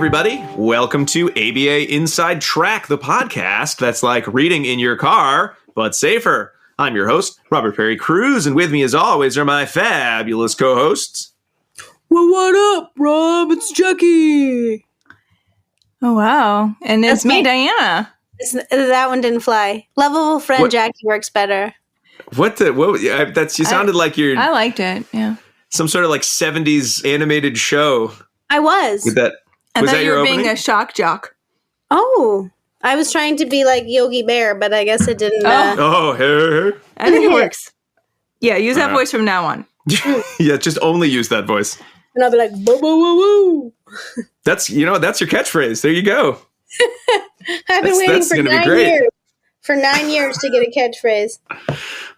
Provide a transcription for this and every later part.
everybody. Welcome to ABA Inside Track, the podcast that's like reading in your car, but safer. I'm your host, Robert Perry Cruz, and with me as always are my fabulous co-hosts. Well, what up, Rob? It's Jackie. Oh, wow. And it's me, Diana. That one didn't fly. Lovable friend Jackie works better. You sounded like you're... I liked it, yeah. Some sort of like 70s animated show. I was. With that, I thought you were being a shock jock. Oh, I was trying to be like Yogi Bear, but I guess it didn't. Hey. I think it works. Yeah, use that voice from now on. Yeah, just only use that voice. And I'll be like, boo, boo, woo, woo. That's your catchphrase. There you go. I've been waiting for 9 years. For 9 years to get a catchphrase.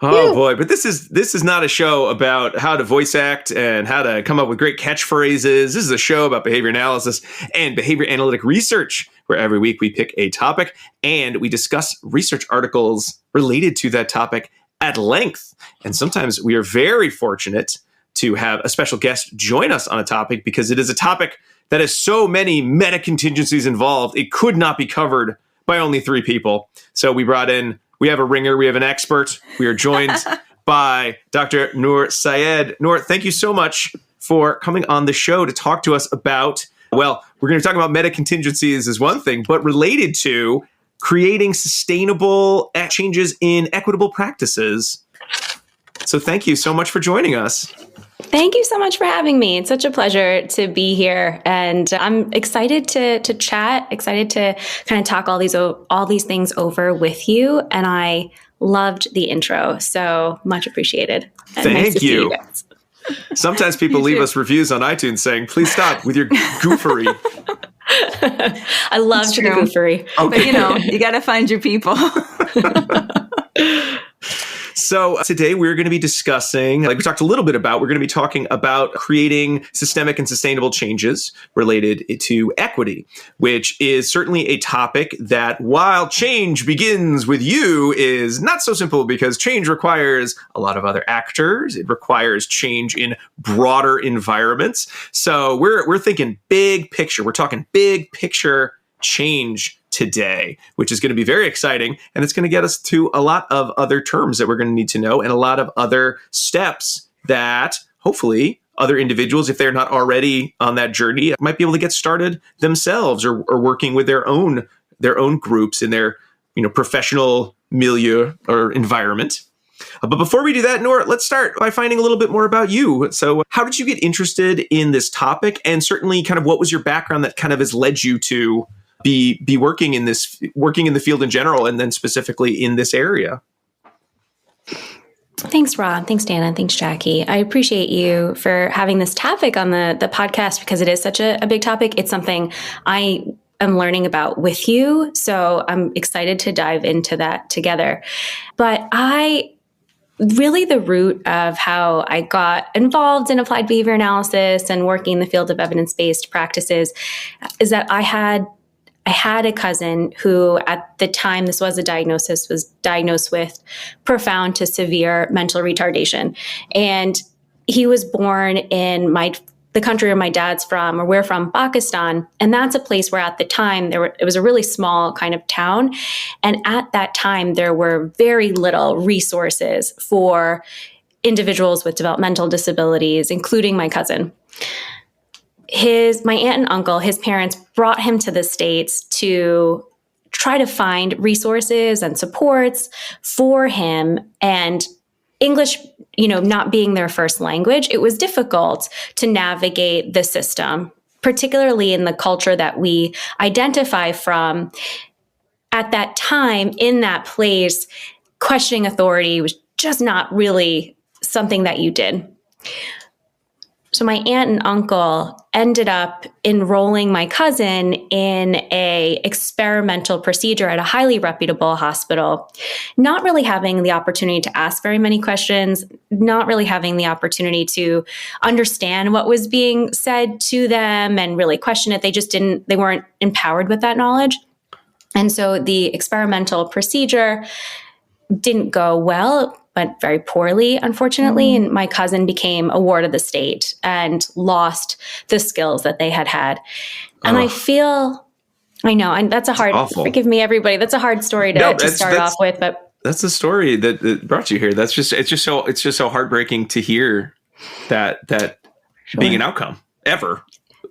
Oh boy, but this is not a show about how to voice act and how to come up with great catchphrases. This is a show about behavior analysis and behavior analytic research, where every week we pick a topic and we discuss research articles related to that topic at length. And sometimes we are very fortunate to have a special guest join us on a topic because it is a topic that has so many meta contingencies involved, it could not be covered by only 3 people. So we have a ringer, we have an expert. We are joined by Dr. Noor Syed. Noor, thank you so much for coming on the show to talk to us about, well, we're going to talk about meta contingencies as one thing, but related to creating sustainable changes in equitable practices. So thank you so much for joining us. Thank you so much for having me. It's such a pleasure to be here. And I'm excited to chat, excited to kind of talk all these things over with you. And I loved the intro. So much appreciated. And Thank nice to you. See you guys. Sometimes people leave us reviews on iTunes saying, please stop with your goofery. I loved the goofery. Okay. But you got to find your people. So today we're going to be discussing, like we talked a little bit about, we're going to be talking about creating systemic and sustainable changes related to equity, which is certainly a topic that, while change begins with you, is not so simple because change requires a lot of other actors. It requires change in broader environments. So we're thinking big picture. We're talking big picture change today, which is going to be very exciting. And it's going to get us to a lot of other terms that we're going to need to know and a lot of other steps that hopefully other individuals, if they're not already on that journey, might be able to get started themselves or working with their own groups in their professional milieu or environment. But before we do that, Noor, let's start by finding a little bit more about you. So how did you get interested in this topic? And certainly kind of what was your background that kind of has led you to be working in the field in general, and then specifically in this area? Thanks, Rob. Thanks, Dana. Thanks, Jackie. I appreciate you for having this topic on the podcast because it is such a big topic. It's something I am learning about with you. So I'm excited to dive into that together. But really the root of how I got involved in applied behavior analysis and working in the field of evidence-based practices is that I had a cousin who, at the time this was a diagnosis, was diagnosed with profound to severe mental retardation. And he was born in the country where my dad's from, or we're from, Pakistan. And that's a place where at the time it was a really small kind of town. And at that time, there were very little resources for individuals with developmental disabilities, including my cousin. My aunt and uncle, his parents, brought him to the States to try to find resources and supports for him. And English, not being their first language, it was difficult to navigate the system, particularly in the culture that we identify from. At that time, in that place, questioning authority was just not really something that you did. So my aunt and uncle ended up enrolling my cousin in a experimental procedure at a highly reputable hospital, not really having the opportunity to ask very many questions, not really having the opportunity to understand what was being said to them and really question it. They weren't empowered with that knowledge. And so the experimental procedure didn't go well. went very poorly, unfortunately. And my cousin became a ward of the state and lost the skills that they had had. And I know, and that's a hard, awful. Forgive me, everybody. That's a hard story to start off with, but that's the story that brought you here. It's just so heartbreaking to hear that being an outcome ever.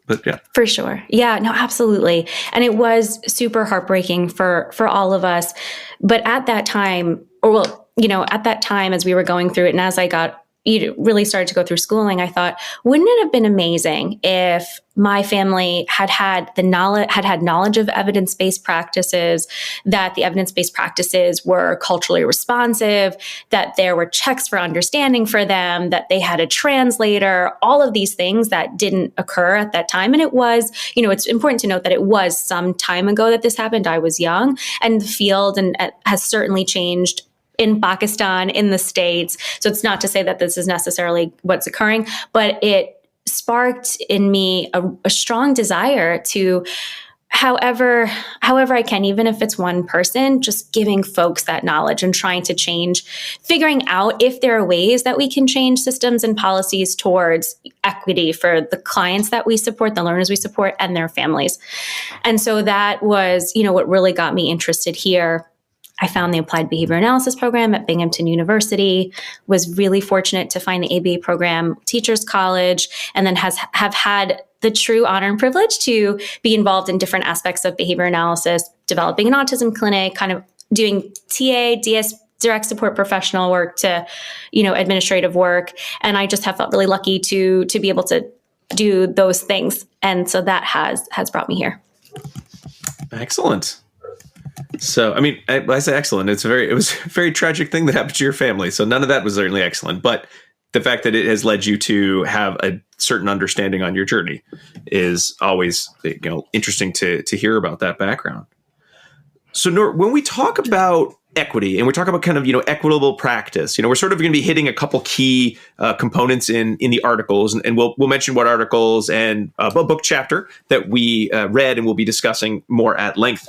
But yeah, for sure. Yeah, no, absolutely. And it was super heartbreaking for all of us. But at that time, at that time, as we were going through it, and as I really started to go through schooling, I thought, wouldn't it have been amazing if my family had knowledge of evidence-based practices, that the evidence-based practices were culturally responsive, that there were checks for understanding for them, that they had a translator, all of these things that didn't occur at that time. And it was, it's important to note that it was some time ago that this happened. I was young, and the field has certainly changed in Pakistan, in the States. So it's not to say that this is necessarily what's occurring, but it sparked in me a strong desire to, however I can, even if it's one person, just giving folks that knowledge and trying to change, figuring out if there are ways that we can change systems and policies towards equity for the clients that we support, the learners we support, and their families. And so that was, what really got me interested here. I found the Applied Behavior Analysis program at Binghamton University, was really fortunate to find the ABA program, Teachers College, and then have had the true honor and privilege to be involved in different aspects of behavior analysis, developing an autism clinic, kind of doing TA, DS, direct support professional work to, administrative work. And I just have felt really lucky to be able to do those things. And so that has brought me here. Excellent. So, I say excellent. It was a very tragic thing that happened to your family. So none of that was certainly excellent. But the fact that it has led you to have a certain understanding on your journey is always, interesting to hear about that background. So, Noor, when we talk about equity and we talk about kind of, equitable practice, we're sort of going to be hitting a couple key components in the articles, and we'll mention what articles and a book chapter that we read and we'll be discussing more at length.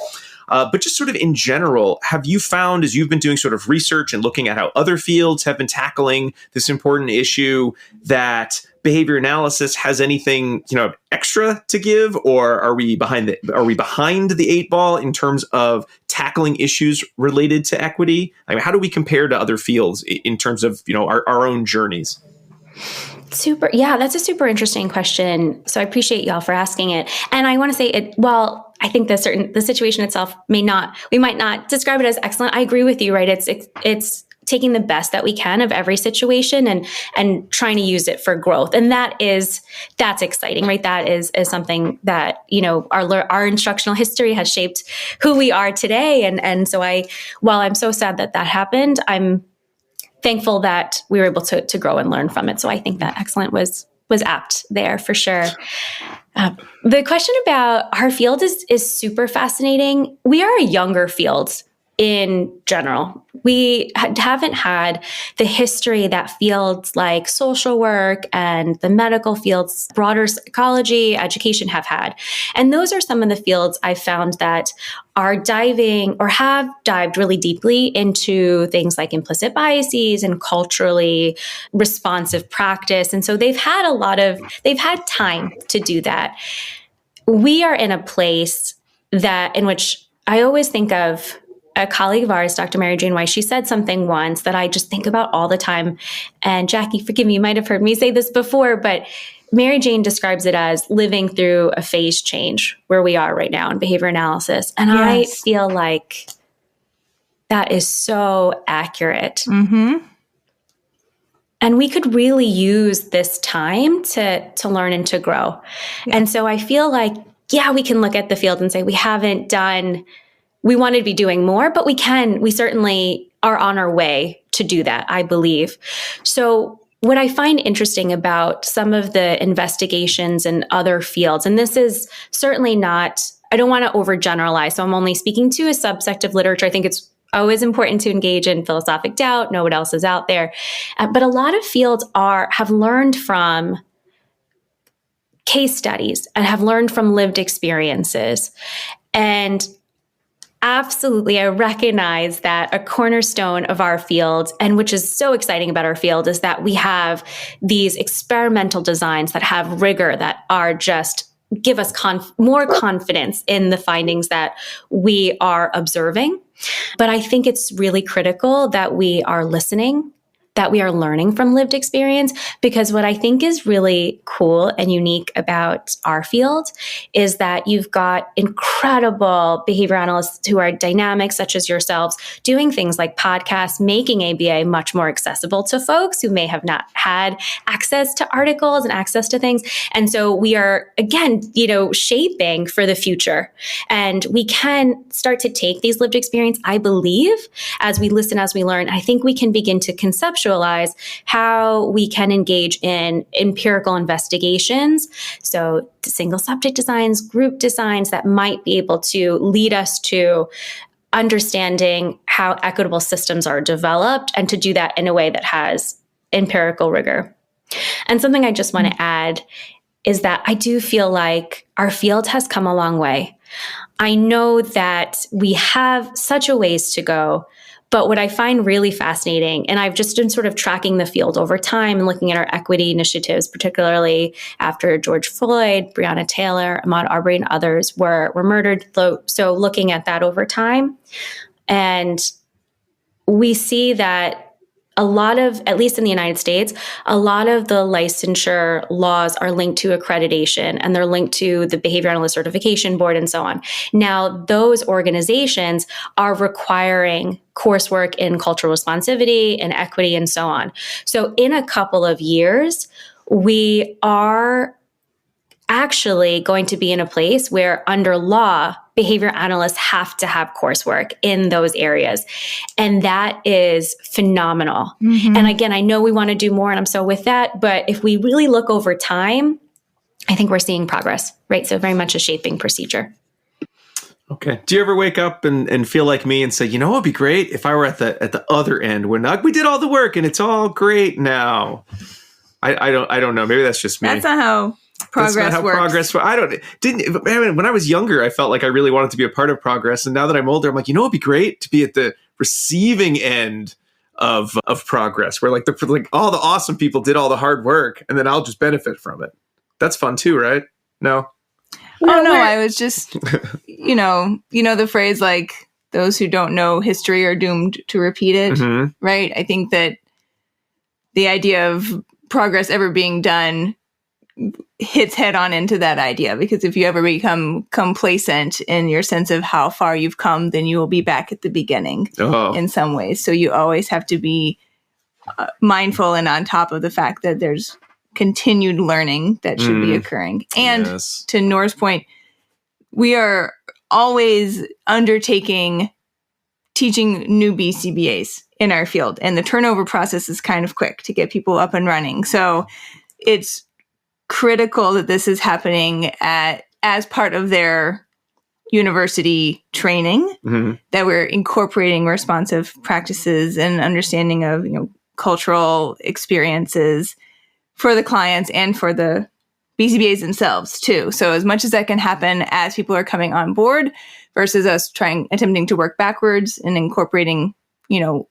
But just sort of in general, have you found, as you've been doing sort of research and looking at how other fields have been tackling this important issue, that behavior analysis has anything, extra to give, or are we behind the eight ball in terms of tackling issues related to equity? How do we compare to other fields in terms of, our own journeys? Super. Yeah, that's a super interesting question. So I appreciate y'all for asking it. And I want to say I think the situation itself we might not describe it as excellent. I agree with you, right? It's taking the best that we can of every situation and trying to use it for growth. And that's exciting, right? That is something that, our instructional history has shaped who we are today. And so while I'm so sad that happened, I'm thankful that we were able to grow and learn from it. So I think that excellent was apt there for sure. The question about our field is super fascinating. We are a younger field in general. We haven't had the history that fields like social work and the medical fields, broader psychology, education have had. And those are some of the fields I found that are diving or have dived really deeply into things like implicit biases and culturally responsive practice. And so they've had time to do that. We are in a place in which I always think of a colleague of ours, Dr. Mary Jane Weiss. She said something once that I just think about all the time. And Jackie, forgive me, you might have heard me say this before, but Mary Jane describes it as living through a phase change where we are right now in behavior analysis. And yes. I feel like that is so accurate. Mm-hmm. And we could really use this time to learn and to grow. Yeah. And so I feel like, we can look at the field and say, we want to be doing more, but we certainly are on our way to do that, I believe. So what I find interesting about some of the investigations in other fields, and this is certainly not, I don't want to overgeneralize, so I'm only speaking to a subsect of literature. I think it's always important to engage in philosophic doubt, know what else is out there. But a lot of fields have learned from case studies and have learned from lived experiences. And absolutely, I recognize that a cornerstone of our field, and which is so exciting about our field, is that we have these experimental designs that have rigor, that are just give us more confidence in the findings that we are observing. But I think it's really critical that we are listening, that we are learning from lived experience, because what I think is really cool and unique about our field is that you've got incredible behavior analysts who are dynamic, such as yourselves, doing things like podcasts, making ABA much more accessible to folks who may have not had access to articles and access to things. And so we are, again, shaping for the future. And we can start to take these lived experience, I believe, as we listen, as we learn. I think we can begin to conceptualize how we can engage in empirical investigations. So single subject designs, group designs that might be able to lead us to understanding how equitable systems are developed, and to do that in a way that has empirical rigor. And something I just want to add is that I do feel like our field has come a long way. I know that we have such a ways to go. But what I find really fascinating, and I've just been sort of tracking the field over time and looking at our equity initiatives, particularly after George Floyd, Breonna Taylor, Ahmaud Arbery, and others were murdered. So looking at that over time, and we see that a lot of, at least in the United States, a lot of the licensure laws are linked to accreditation, and they're linked to the Behavior Analyst Certification Board and so on. Now, those organizations are requiring coursework in cultural responsivity and equity and so on. So in a couple of years, we are actually going to be in a place where, under law, behavior analysts have to have coursework in those areas. And that is phenomenal. Mm-hmm. And again, I know we want to do more, and I'm so with that. But if we really look over time, I think we're seeing progress, right? So very much a shaping procedure. Okay. Do you ever wake up and feel like me and say, it would be great if I were at the other end when we did all the work and it's all great now? I don't know. Maybe that's just me. That's not how progress works. When I was younger, I felt like I really wanted to be a part of progress. And now that I'm older, I'm like, it'd be great to be at the receiving end of progress, where like all the awesome people did all the hard work, and then I'll just benefit from it. That's fun too, right? No? No, I was just, the phrase like, those who don't know history are doomed to repeat it, mm-hmm. right? I think that the idea of progress ever being done hits head on into that idea, because if you ever become complacent in your sense of how far you've come, then you will be back at the beginning in some ways. So you always have to be mindful and on top of the fact that there's continued learning that should be occurring. And to Noor's point, we are always undertaking teaching new BCBAs in our field, and the turnover process is kind of quick to get people up and running. So it's critical that this is happening as part of their university training, mm-hmm. that we're incorporating responsive practices and understanding of cultural experiences for the clients and for the BCBAs themselves too. So as much as that can happen as people are coming on board versus us attempting to work backwards and incorporating,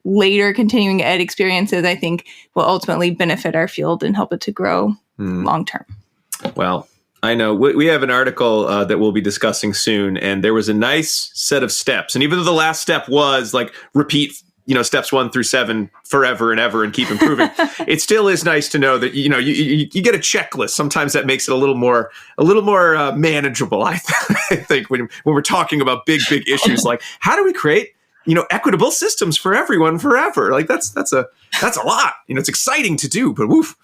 later continuing ed experiences, I think will ultimately benefit our field and help it to grow long term. Well, I know we have an article that we'll be discussing soon, and there was a nice set of steps. And even though the last step was like repeat steps 1 through 7 forever and ever and keep improving, it still is nice to know that, you get a checklist. Sometimes that makes it a little more manageable, I think, when we're talking about big issues like how do we create, equitable systems for everyone forever? Like that's a lot, it's exciting to do, but woof.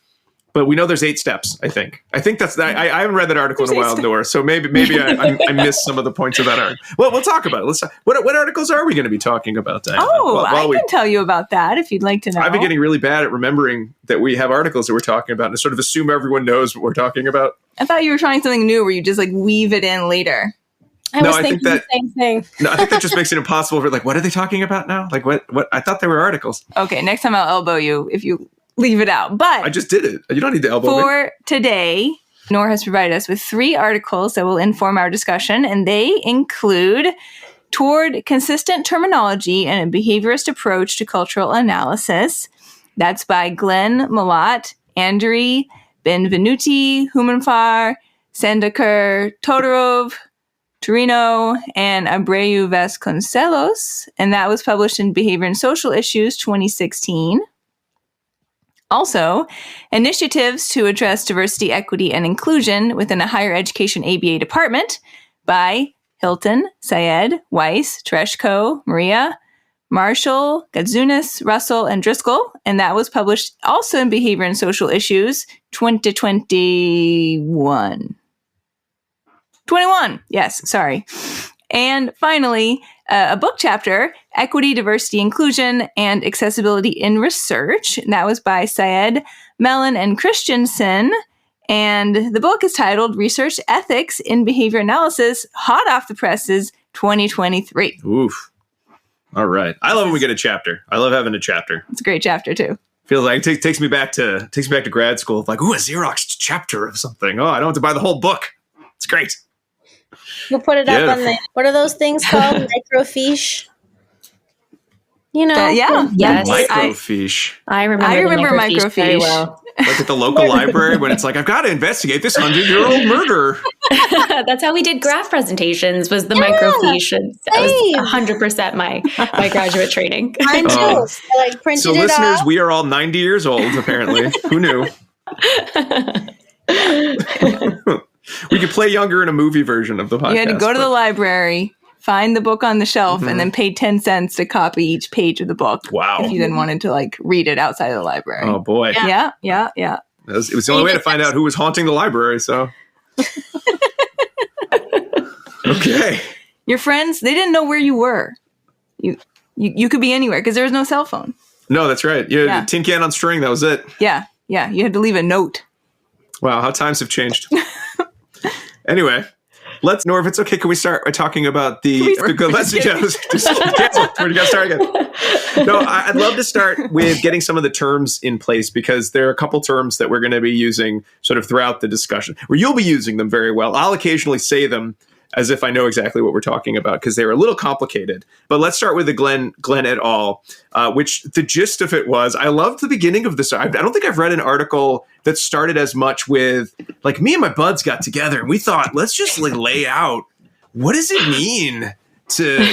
But we know there's 8 steps, I think. I haven't read that article in a while, Noor, so maybe I missed some of the points of that article. Well, we'll talk about it. What articles are we going to be talking about, Diana? I can tell you about that if you'd like to know. I've been getting really bad at remembering that we have articles that we're talking about and sort of assume everyone knows what we're talking about. I thought you were trying something new where you just like weave it in later. I was thinking the same thing. No, I think that just makes it impossible for what are they talking about now? Like what? I thought they were articles. Okay, next time I'll elbow you if you leave it out. But I just did it. You don't need to elbow me. For today, Noor has provided us with 3 articles that will inform our discussion, and they include Toward Consistent Terminology and a Behaviorist Approach to Cultural Analysis. That's by Glenn Malott, Andriy, Benvenuti, Humanfar, Sandaker, Todorov, Torino, and Abreu Vasconcelos. And that was published in Behavior and Social Issues 2016. Also, Initiatives to Address Diversity, Equity, and Inclusion within a Higher Education ABA Department by Hilton, Syed, Weiss, Tereshko, Maria, Marshall, Gadzunas, Russell, and Driscoll. And that was published also in Behavior and Social Issues 2021. 21, yes, sorry. And finally, a book chapter, Equity, Diversity, Inclusion, and Accessibility in Research. And that was by Syed, Mellon, and Christensen. And the book is titled Research Ethics in Behavior Analysis, hot off the presses, 2023. Oof. All right. I love when we get a chapter. I love having a chapter. It's a great chapter, too. Feels like it takes me back to grad school. Like, ooh, a Xerox chapter of something. Oh, I don't have to buy the whole book. It's great. We'll put it up on the, what are those things called? Microfiche? You know. Yeah. Yes. Microfiche. I remember microfiche very well. Like at the local library when it's like, I've got to investigate this 100-year-old murder. That's how we did graph presentations, was the microfiche. That was 100% my graduate training. Mine too. I printed so it listeners, off. we are all 90 years old, apparently. Who knew? We could play younger in a movie version of the podcast. You had to go to the library, find the book on the shelf, and then pay 10 cents to copy each page of the book. Wow. If you then wanted to read it outside of the library. Oh boy. Yeah. It was the only way to find out who was haunting the library, so. Okay. Your friends, they didn't know where you were. You could be anywhere because there was no cell phone. No, that's right. You had a tin can on string, that was it. Yeah. You had to leave a note. Wow, how times have changed. Anyway, Noor, if it's okay, can we start by talking about let's just cancel. We're gonna start again. No, I'd love to start with getting some of the terms in place because there are a couple terms that we're going to be using sort of throughout the discussion, where you'll be using them very well. I'll occasionally say them as if I know exactly what we're talking about because they're a little complicated. But let's start with the Glenn et al., which the gist of it was, I loved the beginning of this. I don't think I've read an article that started as much with, like, me and my buds got together and we thought, let's just lay out, what does it mean to,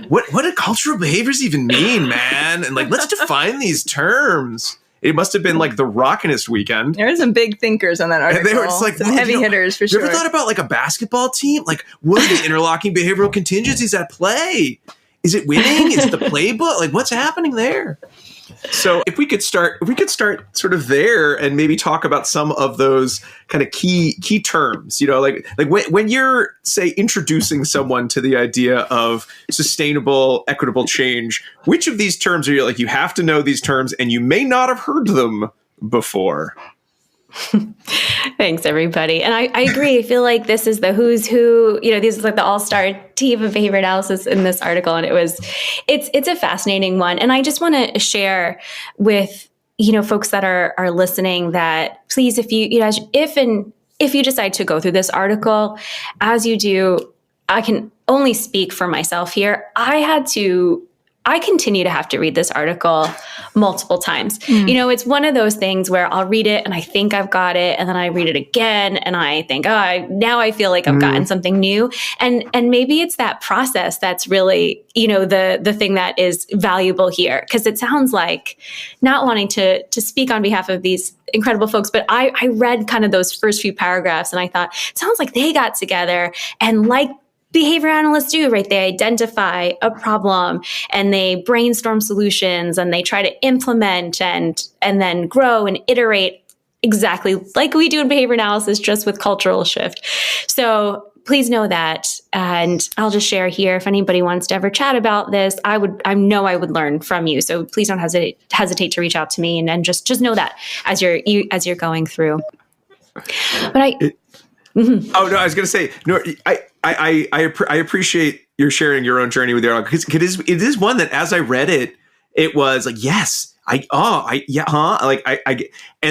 what do cultural behaviors even mean, man? And let's define these terms. It must have been the rockinest weekend. There were some big thinkers on that article. And they were just some heavy hitters for sure. You ever thought about a basketball team? What are the interlocking behavioral contingencies at play? Is it winning? Is it the playbook? What's happening there? So if we could start sort of there and maybe talk about some of those kind of key terms, when you're, say, introducing someone to the idea of sustainable, equitable change, which of these terms are you have to know these terms and you may not have heard them before? Thanks, everybody. And I agree. I feel like this is the who's who, this is the all-star team of behavior analysis in this article. And it's a fascinating one. And I just want to share with, folks that are listening that please, if you decide to go through this article, as you do, I can only speak for myself here. I continue to have to read this article multiple times. It's one of those things where I'll read it and I think I've got it, and then I read it again and I think, now I feel like I've gotten something new. And maybe it's that process that's really, the thing that is valuable here. Because it sounds like, not wanting to speak on behalf of these incredible folks, but I read kind of those first few paragraphs and I thought, it sounds like they got together and behavior analysts do, right? They identify a problem and they brainstorm solutions and they try to implement and then grow and iterate exactly like we do in behavior analysis, just with cultural shift. So please know that. And I'll just share here, if anybody wants to ever chat about this, I know I would learn from you. So please don't hesitate to reach out to me and just know that as you're going through. But Oh no, I was going to say, no, I appreciate your sharing your own journey with your own, because it is one that as I read it, it was yes, and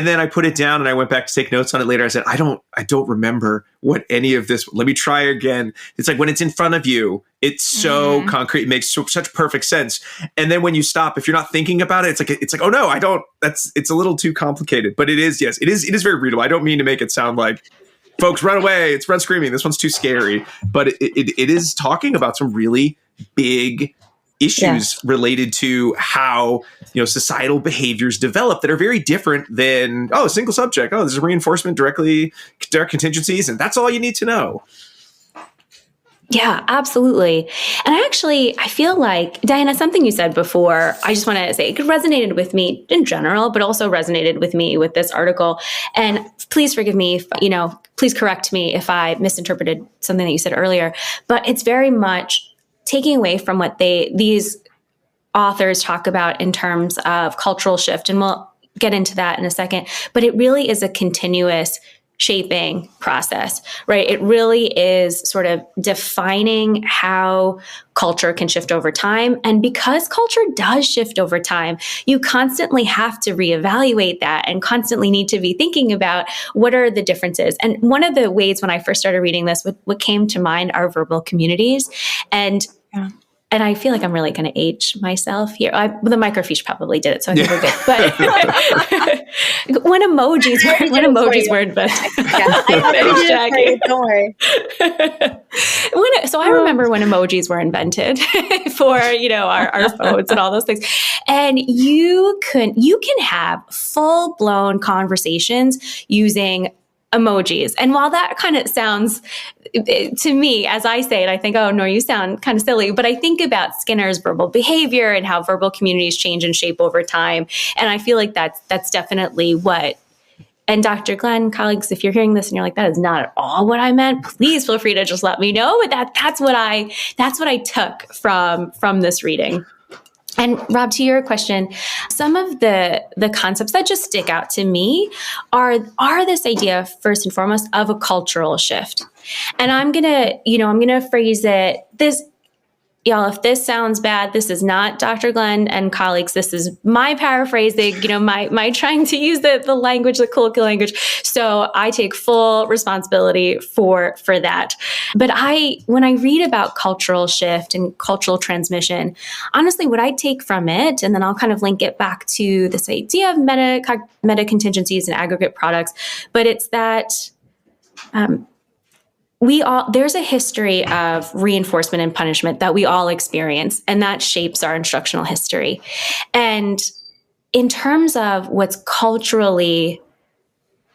then I put it down and I went back to take notes on it later. I said, I don't remember what any of this, let me try again. It's like when it's in front of you, it's so concrete, it makes such perfect sense. And then when you stop, if you're not thinking about it, it's like, oh no, it's a little too complicated, but it is very readable. I don't mean to make it sound like, folks, run away, it's run screaming, this one's too scary. But it is talking about some really big issues related to how societal behaviors develop that are very different than a single subject. There's a reinforcement, direct contingencies, and that's all you need to know. Yeah, absolutely. And I feel like, Diana, something you said before, I just want to say it resonated with me in general, but also resonated with me with this article. And please forgive me if, please correct me if I misinterpreted something that you said earlier, but it's very much taking away from what these authors talk about in terms of cultural shift. And we'll get into that in a second, but it really is a continuous shaping process, right? It really is sort of defining how culture can shift over time. And because culture does shift over time, you constantly have to reevaluate that and constantly need to be thinking about what are the differences. And one of the ways when I first started reading this, what came to mind are verbal communities. And I feel like I'm really going to age myself here. The microfiche probably did it, so I think we're good. But when emojis were invented, don't worry. So I remember when emojis were invented for our phones and all those things, and you can have full blown conversations using emojis. And while that kind of sounds, to me, as I say it, I think, oh, no, you sound kind of silly. But I think about Skinner's verbal behavior and how verbal communities change and shape over time. And I feel like that's definitely what, and Dr. Glenn, colleagues, if you're hearing this and you're like, that is not at all what I meant, please feel free to just let me know. But that's what I took from this reading. And Rob, to your question, some of the concepts that just stick out to me are this idea, first and foremost, of a cultural shift. And I'm gonna phrase it this. Y'all, if this sounds bad, this is not Dr. Glenn and colleagues. This is my paraphrasing, my trying to use the language, the colloquial language. So I take full responsibility for that. But when I read about cultural shift and cultural transmission, honestly, what I take from it, and then I'll kind of link it back to this idea of meta contingencies and aggregate products, but it's that there's a history of reinforcement and punishment that we all experience, and that shapes our instructional history. And in terms of what's culturally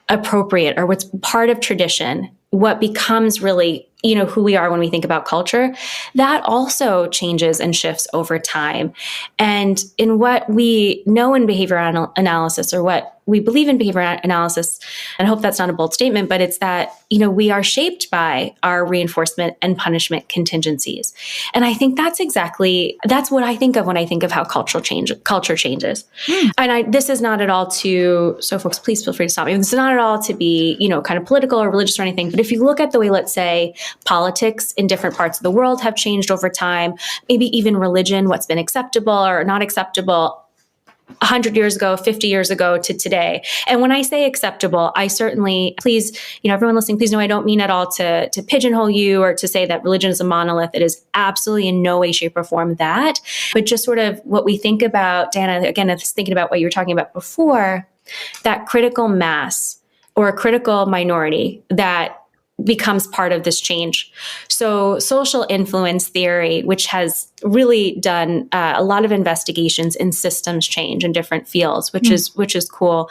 appropriate or what's part of tradition, what becomes really, who we are when we think about culture, that also changes and shifts over time. And in what we know in behavioral analysis, or what we believe in behavioral analysis, and I hope that's not a bold statement, but it's that, we are shaped by our reinforcement and punishment contingencies. And I think that's what I think of when I think of how culture changes. And this is not at all so folks, please feel free to stop me. This is not at all to be, kind of political or religious or anything. But if you look at the way, let's say, politics in different parts of the world have changed over time, maybe even religion, what's been acceptable or not acceptable 100 years ago, 50 years ago to today. And when I say acceptable, I certainly, please, everyone listening, please know I don't mean at all to pigeonhole you or to say that religion is a monolith. It is absolutely in no way, shape, or form that. But just sort of what we think about, Dana, again, I was thinking about what you were talking about before, that critical mass or a critical minority that becomes part of this change. So social influence theory, which has really done a lot of investigations in systems change in different fields, which is cool.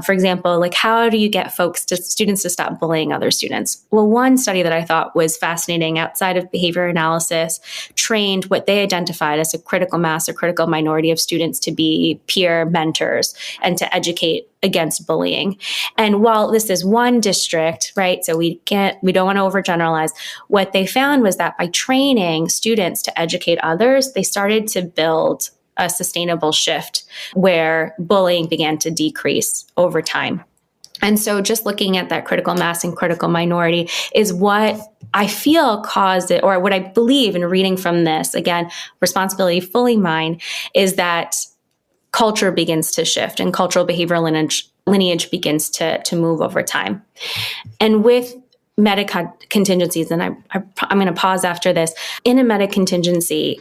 For example, like how do you get students to stop bullying other students? Well, one study that I thought was fascinating outside of behavior analysis trained what they identified as a critical mass or critical minority of students to be peer mentors and to educate against bullying. And while this is one district, right, so we don't want to overgeneralize, what they found was that by training students to educate others, they started to build a sustainable shift where bullying began to decrease over time. And so just looking at that critical mass and critical minority is what I feel caused it, or what I believe in reading from this, again, responsibility fully mine, is that culture begins to shift and cultural behavioral lineage begins to move over time. And with meta contingencies, and I'm going to pause after this, in a meta contingency,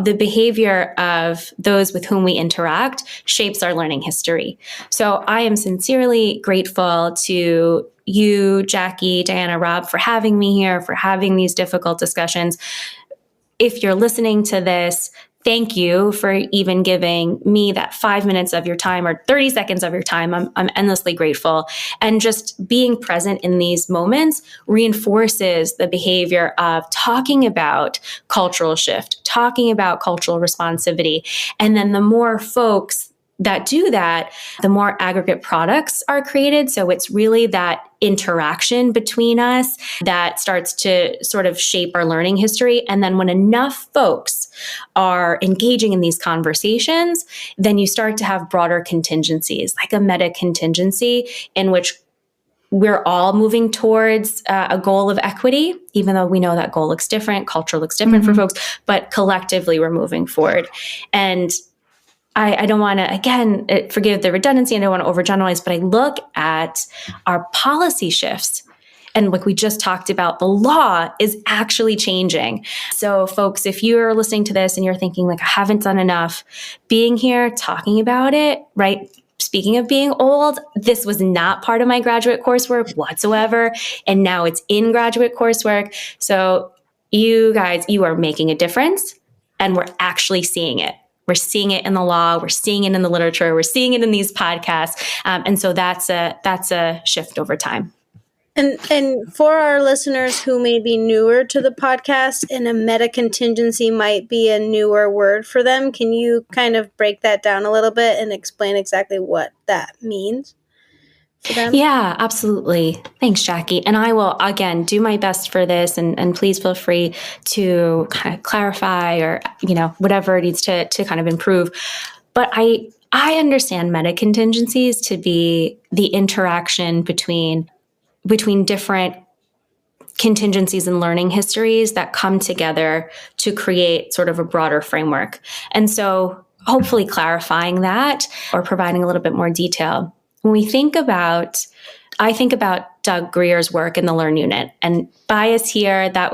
the behavior of those with whom we interact shapes our learning history. So I am sincerely grateful to you, Jackie, Diana, Rob, for having me here, for having these difficult discussions. If you're listening to this, thank you for even giving me that 5 minutes of your time or 30 seconds of your time. I'm endlessly grateful. And just being present in these moments reinforces the behavior of talking about cultural shift, talking about cultural responsivity. And then the more folks that do that, the more aggregate products are created. So it's really that interaction between us that starts to sort of shape our learning history. And then when enough folks are engaging in these conversations, then you start to have broader contingencies, like a meta contingency in which we're all moving towards a goal of equity, even though we know that goal looks different, culture looks different for folks, but collectively we're moving forward. And I don't want to, again, forgive the redundancy, I don't want to overgeneralize, but I look at our policy shifts. And like we just talked about, the law is actually changing. So folks, if you're listening to this and you're thinking like, I haven't done enough, being here, talking about it, right? Speaking of being old, this was not part of my graduate coursework whatsoever. And now it's in graduate coursework. So you guys, you are making a difference and we're actually seeing it. We're seeing it in the law. We're seeing it in the literature. We're seeing it in these podcasts. And so that's a shift over time. And for our listeners who may be newer to the podcast and a meta contingency might be a newer word for them, can you kind of break that down a little bit and explain exactly what that means for them? Yeah, absolutely. Thanks, Jackie. And I will, again, do my best for this. And please feel free to kind of clarify or, whatever needs to kind of improve. But I understand meta contingencies to be the interaction between different contingencies and learning histories that come together to create sort of a broader framework. And so hopefully clarifying that or providing a little bit more detail. When I think about Doug Greer's work in the Learn Unit, and bias here, I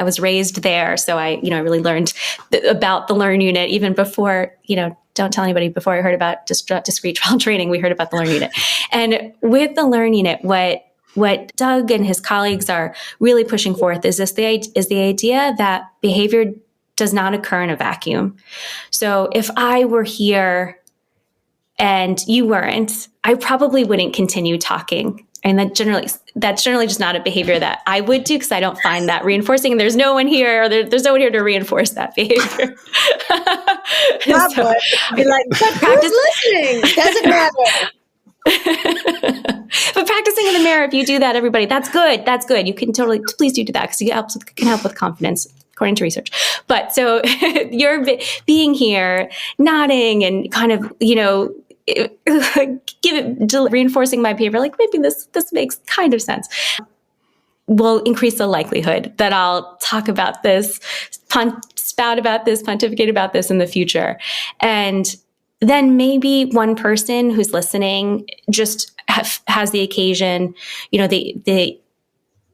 was raised there. So I really learned about the Learn Unit even before, don't tell anybody, before I heard about discrete trial training, we heard about the Learn Unit. And with the Learn Unit, what Doug and his colleagues are really pushing forth is the idea that behavior does not occur in a vacuum. So if I were here and you weren't, I probably wouldn't continue talking. And that's generally just not a behavior that I would do because I don't find that reinforcing. And there's no one here, or there's no one here to reinforce that behavior. Be like, but practice listening. Doesn't matter. But practicing in the mirror, if you do that, everybody, that's good. That's good. You can please do that because it can help with confidence, according to research. But so you're being here, nodding and kind of, reinforcing my behavior, like maybe this makes kind of sense, will increase the likelihood that I'll talk about this, spout about this, pontificate about this in the future. And then maybe one person who's listening just has the occasion, the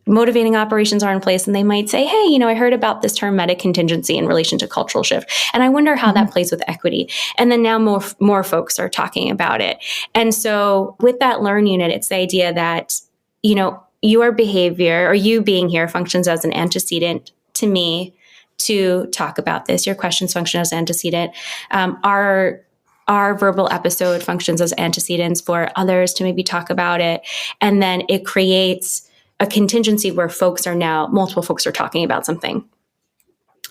motivating operations are in place and they might say, hey, I heard about this term meta contingency in relation to cultural shift. And I wonder how that plays with equity. And then now more folks are talking about it. And so with that Learn Unit, it's the idea that, your behavior or you being here functions as an antecedent to me to talk about this. Your questions function as antecedent. Our verbal episode functions as antecedents for others to maybe talk about it. And then it creates a contingency where multiple folks are talking about something.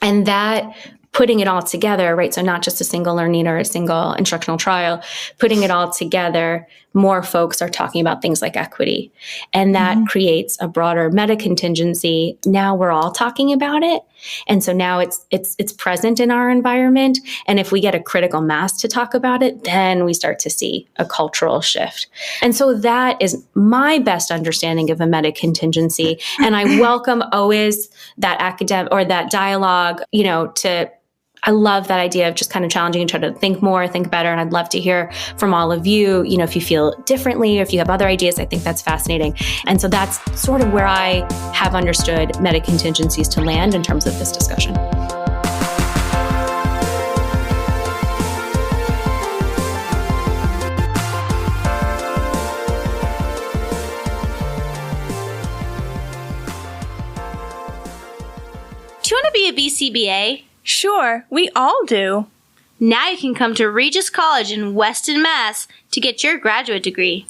And that putting it all together, right? So not just a single learning or a single instructional trial, putting it all together, more folks are talking about things like equity. And that creates a broader meta contingency. Now we're all talking about it. And so now it's present in our environment. And if we get a critical mass to talk about it, then we start to see a cultural shift. And so that is my best understanding of a meta contingency. And I welcome always that academic or that dialogue, I love that idea of just kind of challenging each other to think more, think better. And I'd love to hear from all of you, if you feel differently, or if you have other ideas. I think that's fascinating. And so that's sort of where I have understood meta contingencies to land in terms of this discussion. Do you want to be a BCBA? Sure, we all do. Now you can come to Regis College in Weston, Mass. to get your graduate degree.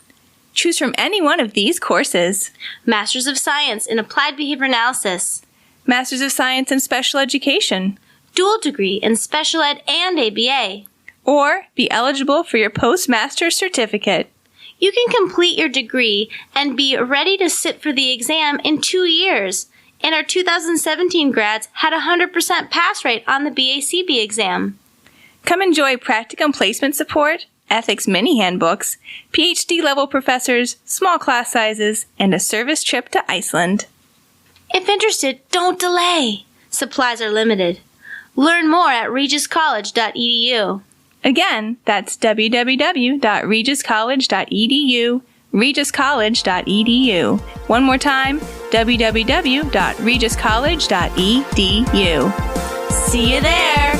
Choose from any one of these courses. Masters of Science in Applied Behavior Analysis. Masters of Science in Special Education. Dual degree in Special Ed and ABA. Or be eligible for your postmaster's certificate. You can complete your degree and be ready to sit for the exam in 2 years. And our 2017 grads had a 100% pass rate on the BACB exam. Come enjoy practicum placement support, ethics mini handbooks, PhD-level professors, small class sizes, and a service trip to Iceland. If interested, don't delay. Supplies are limited. Learn more at regiscollege.edu. Again, that's www.regiscollege.edu, regiscollege.edu. One more time, www.regiscollege.edu. See you there!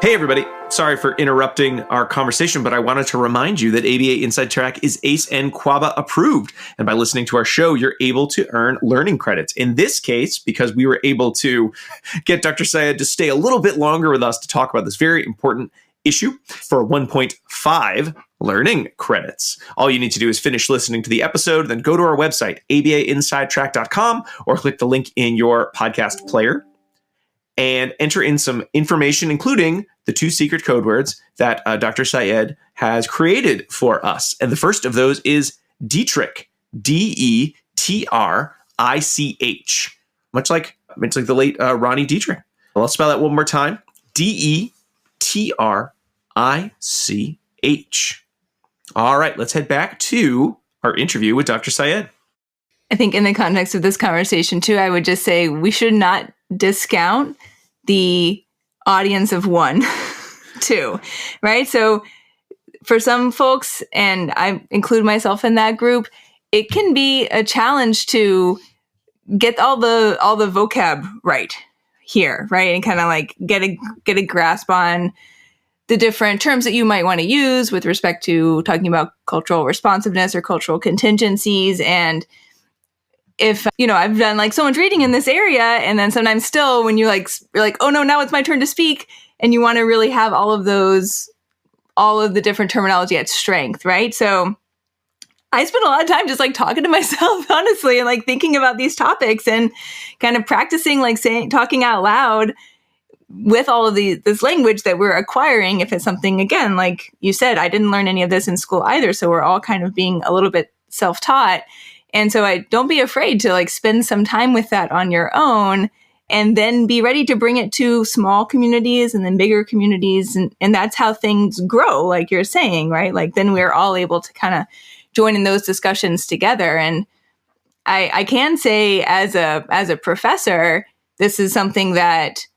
Hey, everybody. Sorry for interrupting our conversation, but I wanted to remind you that ABA Inside Track is ACE and QABA approved. And by listening to our show, you're able to earn learning credits. In this case, because we were able to get Dr. Syed to stay a little bit longer with us to talk about this very important issue for 1.5 learning credits. All you need to do is finish listening to the episode, then go to our website, abainsidetrack.com, or click the link in your podcast player and enter in some information, including the 2 secret code words that Dr. Syed has created for us. And the first of those is Dietrich, Detrich, much like the late Ronnie Dietrich. Well, I'll spell that one more time. Detrich. All right, let's head back to our interview with Dr. Syed. I think in the context of this conversation, too, I would just say we should not discount the audience of 1, 2, right? So for some folks, and I include myself in that group, it can be a challenge to get all the vocab right here, right? And kind of like get a grasp on the different terms that you might want to use with respect to talking about cultural responsiveness or cultural contingencies. And if, I've done like so much reading in this area, and then sometimes still when you're like, oh no, now it's my turn to speak. And you want to really have all of the different terminology at strength, right? So I spend a lot of time just like talking to myself, honestly, and like thinking about these topics and kind of practicing like talking out loud with all of this language that we're acquiring. If it's something, again, like you said, I didn't learn any of this in school either. So we're all kind of being a little bit self-taught. And so don't be afraid to like spend some time with that on your own, and then be ready to bring it to small communities and then bigger communities. And that's how things grow, like you're saying, right? Like then we're all able to kind of join in those discussions together. And I can say as a professor, this is something that,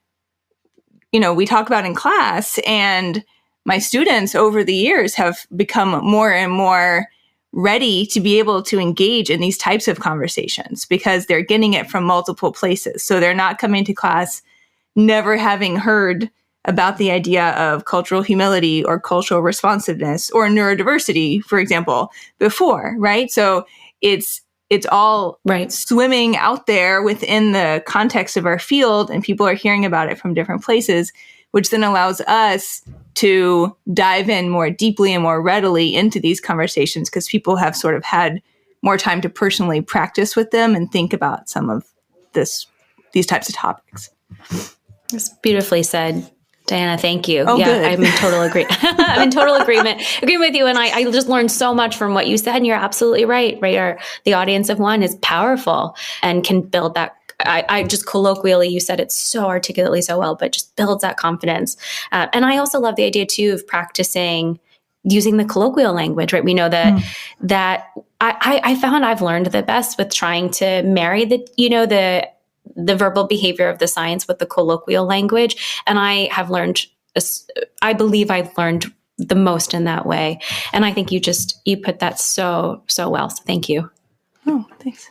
we talk about in class, and my students over the years have become more and more ready to be able to engage in these types of conversations because they're getting it from multiple places. So they're not coming to class never having heard about the idea of cultural humility or cultural responsiveness or neurodiversity, for example, before, right? So it's all right, swimming out there within the context of our field, and people are hearing about it from different places, which then allows us to dive in more deeply and more readily into these conversations because people have sort of had more time to personally practice with them and think about some of these types of topics. That's beautifully said, Diana. Thank you. Oh, yeah, good. I'm in total I'm in total agreement with you. And I just learned so much from what you said. And you're absolutely right. The audience of 1 is powerful and can build that. I just colloquially, you said it so articulately so well, but just builds that confidence. And I also love the idea too of practicing using the colloquial language, right? We know that I found I've learned the best with trying to marry the verbal behavior of the science with the colloquial language. And I believe I've learned the most in that way. And I think you put that so well. So thank you. Oh, thanks.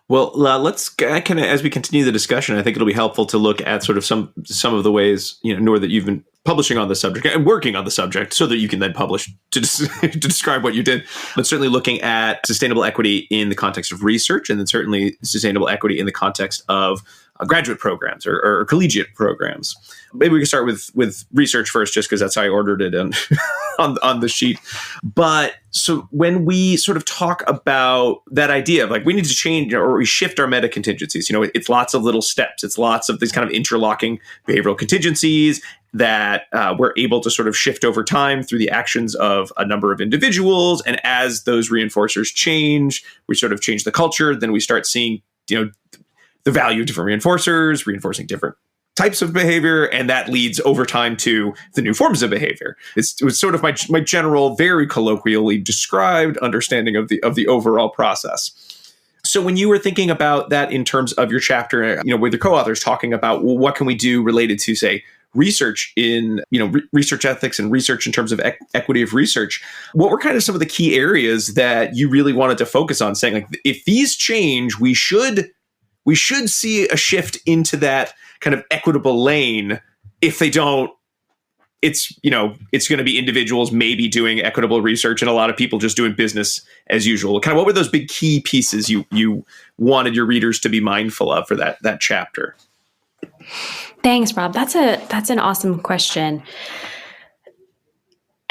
Well, let's kind of, as we continue the discussion, I think it'll be helpful to look at sort of some of the ways, Noor, that you've been publishing on the subject and working on the subject so that you can then publish to describe what you did. But certainly looking at sustainable equity in the context of research, and then certainly sustainable equity in the context of graduate programs or collegiate programs. Maybe we can start with research first, just because that's how I ordered it on the sheet. But so when we sort of talk about that idea of like we need to change or we shift our meta contingencies, it's lots of little steps. It's lots of these kind of interlocking behavioral contingencies that we're able to sort of shift over time through the actions of a number of individuals. And as those reinforcers change, we sort of change the culture. Then we start seeing, the value of different reinforcers, reinforcing different types of behavior, and that leads over time to the new forms of behavior. It was sort of my general, very colloquially described understanding of the overall process. So when you were thinking about that in terms of your chapter, with your co-authors talking about, well, what can we do related to, say, research in, research ethics and research in terms of equity of research, what were kind of some of the key areas that you really wanted to focus on, saying like, if these change, we should see a shift into that kind of equitable lane. If they don't, it's going to be individuals maybe doing equitable research and a lot of people just doing business as usual. Kind of what were those big key pieces you wanted your readers to be mindful of for that chapter? Thanks, Rob. That's an awesome question.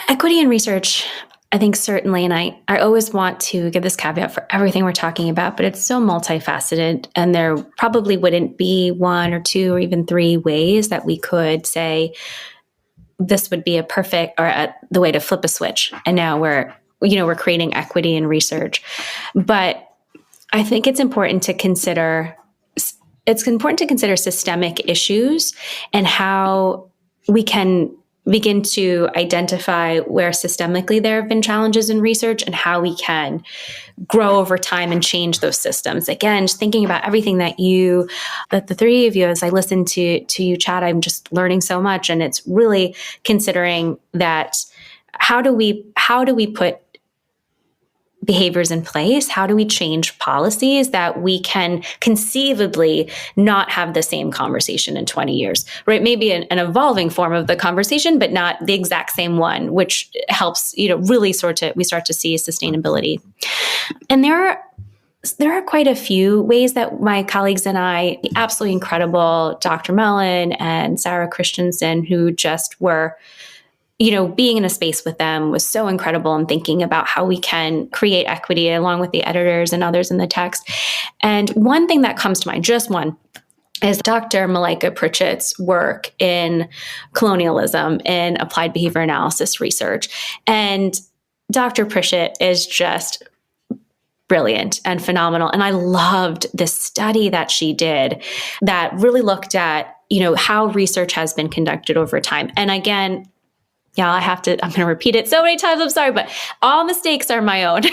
Equity in research, I think certainly, and I always want to give this caveat for everything we're talking about, but it's so multifaceted, and there probably wouldn't be one or two or even three ways that we could say this would be a perfect or the way to flip a switch. And now we're creating equity in research. But I think it's important to consider systemic issues and how we can begin to identify where systemically there have been challenges in research and how we can grow over time and change those systems. Again, just thinking about everything that the three of you, as I listen to you chat, I'm just learning so much. And it's really considering that how do we put behaviors in place? How do we change policies that we can conceivably not have the same conversation in 20 years, right? Maybe an evolving form of the conversation, but not the exact same one, which helps, really we start to see sustainability. And there are quite a few ways that my colleagues and I, the absolutely incredible Dr. Mellon and Sarah Christensen, who just were being in a space with them was so incredible, and thinking about how we can create equity along with the editors and others in the text. And one thing that comes to mind, just one, is Dr. Malaika Pritchett's work in colonialism and applied behavior analysis research. And Dr. Pritchett is just brilliant and phenomenal. And I loved this study that she did that really looked at, how research has been conducted over time. And again, yeah, I'm going to repeat it so many times. I'm sorry, but all mistakes are my own.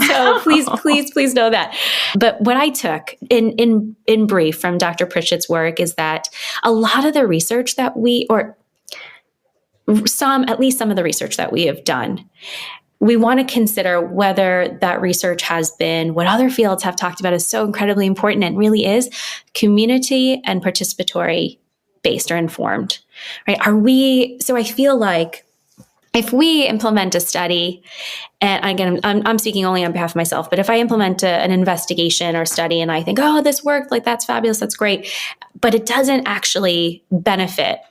So please know that. But what I took in brief from Dr. Pritchett's work is that a lot of the research that at least some of the research that we have done, we want to consider whether that research has been what other fields have talked about is so incredibly important, and really is community and participatory based or informed, right? So I feel like if we implement a study, and again, I'm speaking only on behalf of myself, but if I implement an investigation or study and I think, oh, this worked, like that's fabulous, that's great, but it doesn't actually benefit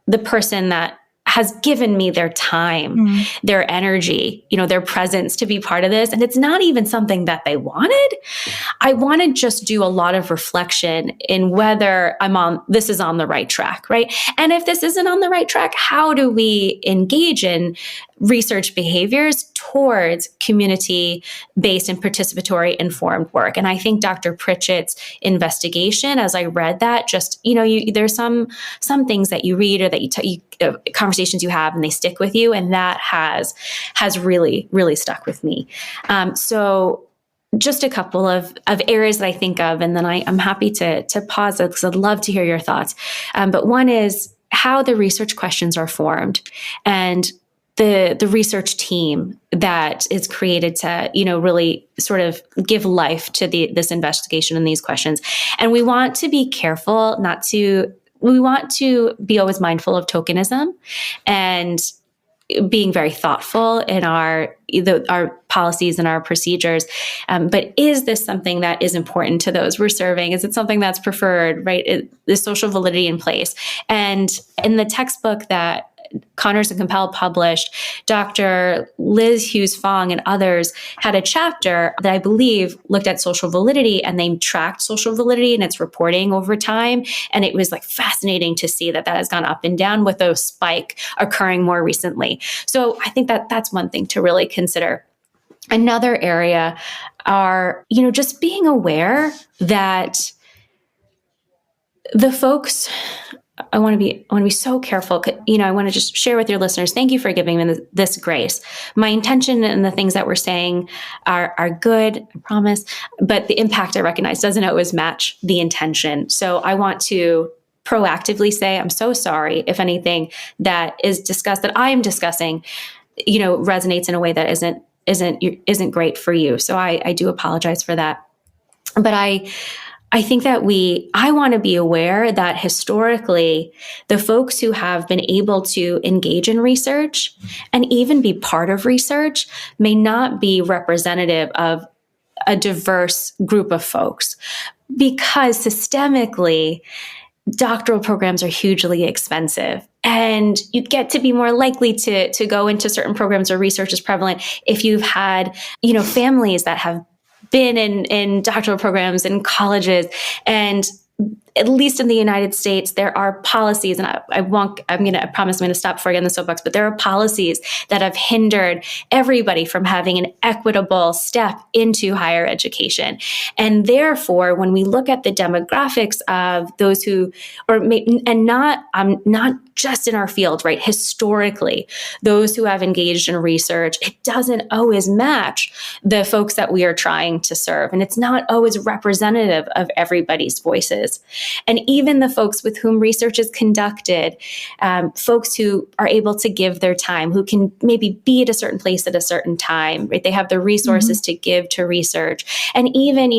the person that has given me their time, their energy, their presence to be part of this. And it's not even something that they wanted. I want to just do a lot of reflection in whether this is on the right track, right? And if this isn't on the right track, how do we engage in research behaviors towards community-based and participatory informed work. And I think Dr. Pritchett's investigation, as I read that, just, there's some things that you read or that you conversations you have and they stick with you. And that has really, really stuck with me. So just a couple of areas that I think of, and then I'm happy to pause because I'd love to hear your thoughts. But one is how the research questions are formed and the research team that is created to, really sort of give life to this investigation and these questions. And we want to be careful we want to be always mindful of tokenism and being very thoughtful in our policies and our procedures. But is this something that is important to those we're serving? Is it something that's preferred, right? The social validity in place. And in the textbook that Connors and Compel published, Dr. Liz Hughes Fong and others had a chapter that I believe looked at social validity, and they tracked social validity and its reporting over time. And it was like fascinating to see that has gone up and down with a spike occurring more recently. So I think that that's one thing to really consider. Another area are, just being aware that the folks, I want to be so careful. I want to just share with your listeners, thank you for giving me this grace. My intention and the things that we're saying are good, I promise, but the impact I recognize doesn't always match the intention. So I want to proactively say, I'm so sorry if anything that is discussed, that I am discussing, resonates in a way that isn't great for you. So I do apologize for that. But I think that I want to be aware that historically, the folks who have been able to engage in research and even be part of research may not be representative of a diverse group of folks, because systemically, doctoral programs are hugely expensive. And you get to be more likely to go into certain programs where research is prevalent if you've had, families that have been in doctoral programs in colleges. And at least in the United States, there are policies, and I promise I'm going to stop before I get in the soapbox, but there are policies that have hindered everybody from having an equitable step into higher education. And therefore, when we look at the demographics of those who, not just in our field, right? Historically, those who have engaged in research, it doesn't always match the folks that we are trying to serve. And it's not always representative of everybody's voices. And even the folks with whom research is conducted, folks who are able to give their time, who can maybe be at a certain place at a certain time, right? They have the resources to give to research. And even,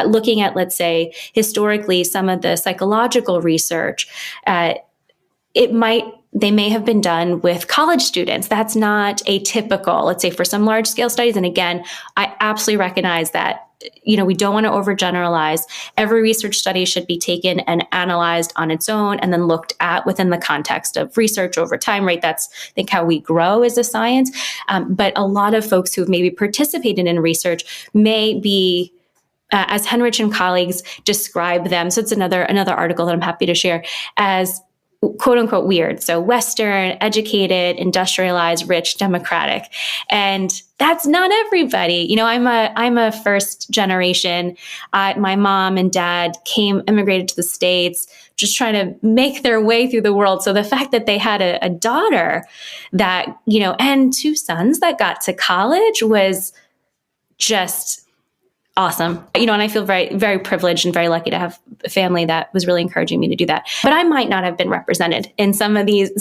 looking at, let's say, historically, some of the psychological research, they may have been done with college students. That's not atypical, let's say, for some large scale studies. And again, I absolutely recognize that, we don't want to overgeneralize. Every research study should be taken and analyzed on its own and then looked at within the context of research over time, right? That's, I think, how we grow as a science. But a lot of folks who have maybe participated in research may be, as Henrich and colleagues describe them, so it's another article that I'm happy to share, as quote unquote weird. So Western, educated, industrialized, rich, democratic. And that's not everybody. I'm a first generation. My mom and dad immigrated to the States, just trying to make their way through the world. So the fact that they had a daughter that, and two sons that got to college was just awesome. And I feel very, very privileged and very lucky to have a family that was really encouraging me to do that. But I might not have been represented in some of these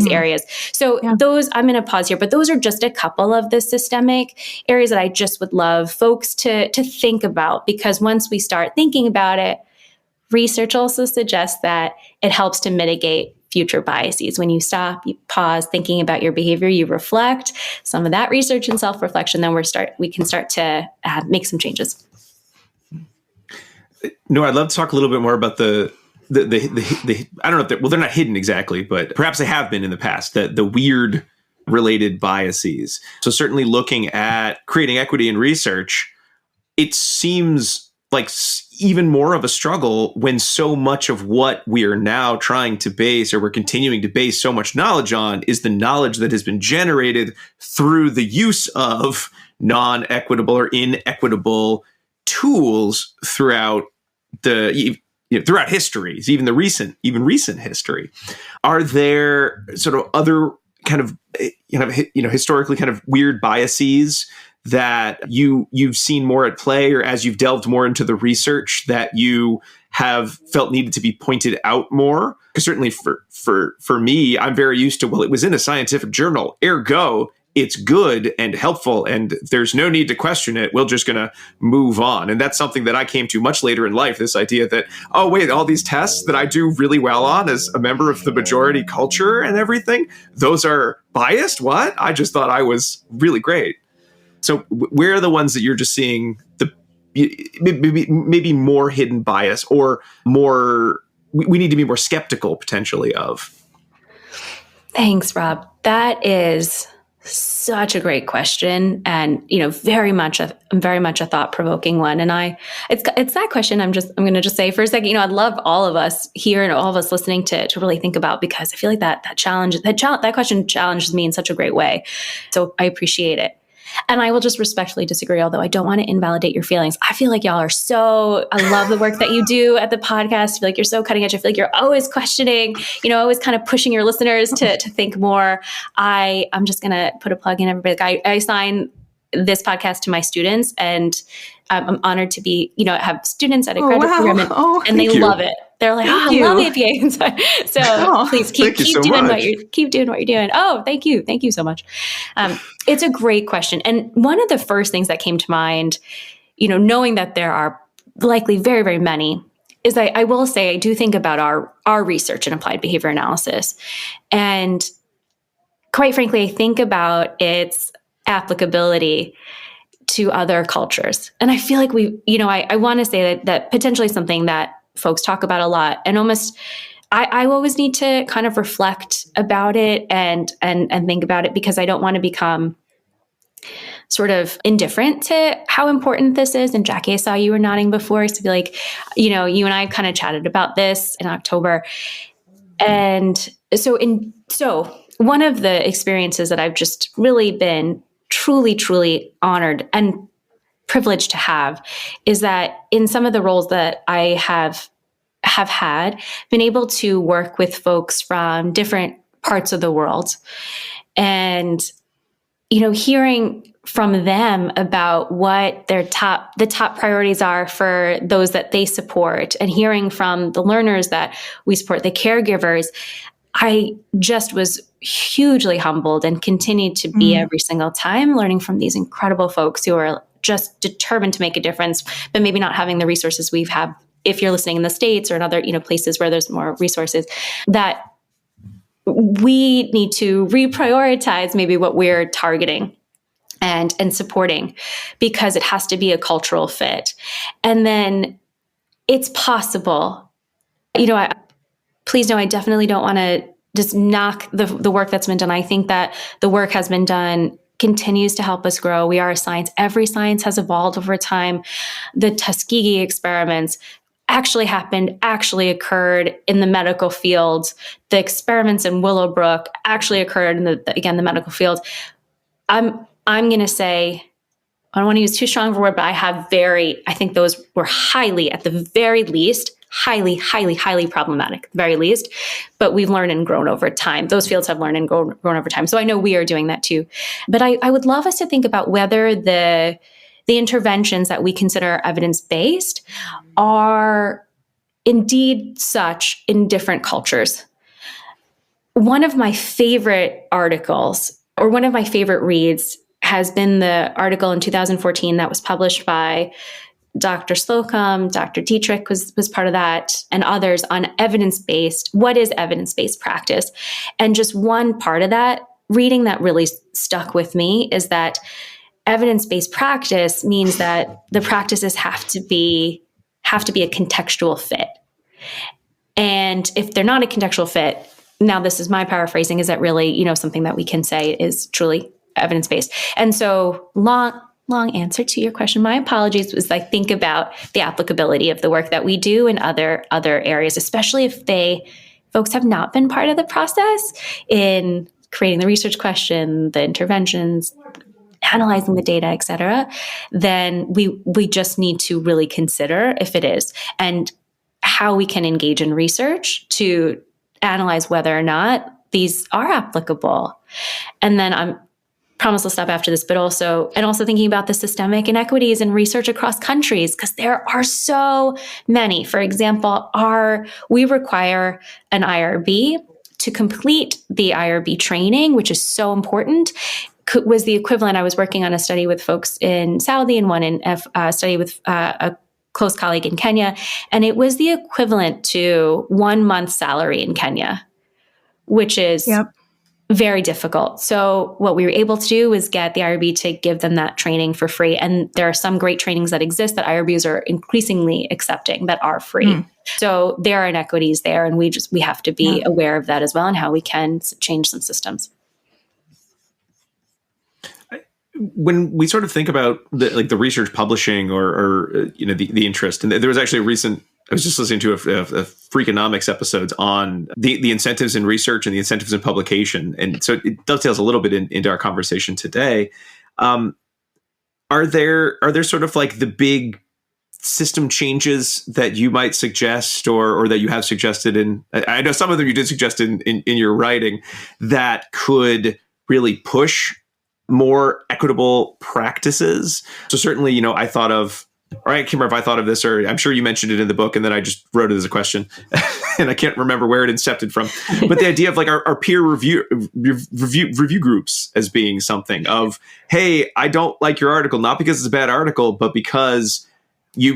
areas. So those, I'm going to pause here, but those are just a couple of the systemic areas that I just would love folks to think about, because once we start thinking about it, research also suggests that it helps to mitigate future biases. When you stop, you pause, thinking about your behavior, you reflect some of that research and self-reflection, then we can start to make some changes. No, I'd love to talk a little bit more about the I don't know if they're not hidden exactly, but perhaps they have been in the past, the weird related biases. So certainly looking at creating equity in research, it seems like even more of a struggle when so much of what we are now trying to base, or we're continuing to base so much knowledge on, is the knowledge that has been generated through the use of non-equitable or inequitable tools throughout throughout histories, even recent history. Are there sort of other kind of historically kind of weird biases that you've seen more at play, or as you've delved more into the research that you have felt needed to be pointed out more? Because certainly for me, I'm very used to, well, it was in a scientific journal, ergo it's good and helpful and there's no need to question it. We're just going to move on. And that's something that I came to much later in life, this idea that, oh, wait, all these tests that I do really well on as a member of the majority culture and everything, those are biased? What? I just thought I was really great. So where are the ones that you're just seeing the maybe more hidden bias, or more we need to be more skeptical potentially of? Thanks, Rob. That is such a great question, and very much a thought-provoking one. And it's that question I'm going to just say for a second. I'd love all of us here and all of us listening to really think about, because I feel like that question challenges me in such a great way. So I appreciate it. And I will just respectfully disagree, although I don't want to invalidate your feelings. I feel like y'all are I love the work that you do at the podcast. I feel like you're so cutting edge. I feel like you're always questioning, always kind of pushing your listeners to think more. I'm just going to put a plug in, everybody. Like I assign this podcast to my students, and I'm honored to be, have students at a graduate program, and they love it. They're like, I love APA. So please keep doing what you're doing. Oh, thank you. Thank you so much. It's a great question. And one of the first things that came to mind, knowing that there are likely very, very many, is I will say, I do think about our research in applied behavior analysis. And quite frankly, I think about its applicability to other cultures. And I feel like I want to say that potentially something that folks talk about a lot, and almost I always need to kind of reflect about it and think about it, because I don't want to become sort of indifferent to how important this is. And Jackie, I saw you were nodding before, so be like, you and I kind of chatted about this in October. And so one of the experiences that I've just really been truly, truly honored and privileged to have is that in some of the roles that I have had, been able to work with folks from different parts of the world, and hearing from them about what the top priorities are for those that they support, and hearing from the learners that we support, the caregivers, I just was hugely humbled and continued to be every single time, learning from these incredible folks who are just determined to make a difference, but maybe not having the resources we have. If you're listening in the States or in other places where there's more resources, that we need to reprioritize maybe what we're targeting and supporting, because it has to be a cultural fit. And then it's possible, please know I definitely don't want to just knock the work that's been done. I think that the work has been done, continues to help us grow. We are a science. Every science has evolved over time. The Tuskegee experiments actually occurred in the medical field. The experiments in Willowbrook actually occurred in the medical field. I'm going to say, I don't want to use too strong of a word, but I think those were highly, at the very least, highly, highly, highly problematic, at the very least. But we've learned and grown over time. Those fields have learned and grown over time. So I know we are doing that too. But I would love us to think about whether the interventions that we consider evidence-based are indeed such in different cultures. One of my favorite articles, or one of my favorite reads, has been the article in 2014 that was published by Dr. Slocum, Dr. Dietrich was part of that, and others on what is evidence-based practice. And just one part of that reading that really stuck with me is that evidence-based practice means that the practices have to be a contextual fit. And if they're not a contextual fit, now this is my paraphrasing, is that really, something that we can say is truly evidence-based. And so long long answer to your question. My apologies. Was like think about the applicability of the work that we do in other areas, especially if folks have not been part of the process in creating the research question, the interventions, analyzing the data, et cetera. Then we just need to really consider if it is and how we can engage in research to analyze whether or not these are applicable. And then I promise I'll stop after this, but also thinking about the systemic inequities in research across countries, because there are so many. For example, we require an IRB to complete the IRB training, which is so important. Was the equivalent. I was working on a study with folks in Saudi and one in a study with a close colleague in Kenya, and it was the equivalent to 1 month's salary in Kenya, which is very difficult. So what we were able to do was get the IRB to give them that training for free. And there are some great trainings that exist that IRBs are increasingly accepting that are free. So there are inequities there, and we have to be aware of that as well and how we can change some systems. When we sort of think about the research publishing or the interest, and there was actually I was just listening to a Freakonomics episodes on the incentives in research and the incentives in publication. And so it dovetails a little bit into our conversation today. Are there sort of like the big system changes that you might suggest or that you have suggested I know some of them you did suggest in your writing that could really push more equitable practices? So certainly, I thought of, all right, Kimber, if I thought of this, or I'm sure you mentioned it in the book, and then I just wrote it as a question, and I can't remember where it incepted from. But the idea of like our peer review groups as being something of, hey, I don't like your article, not because it's a bad article, but because you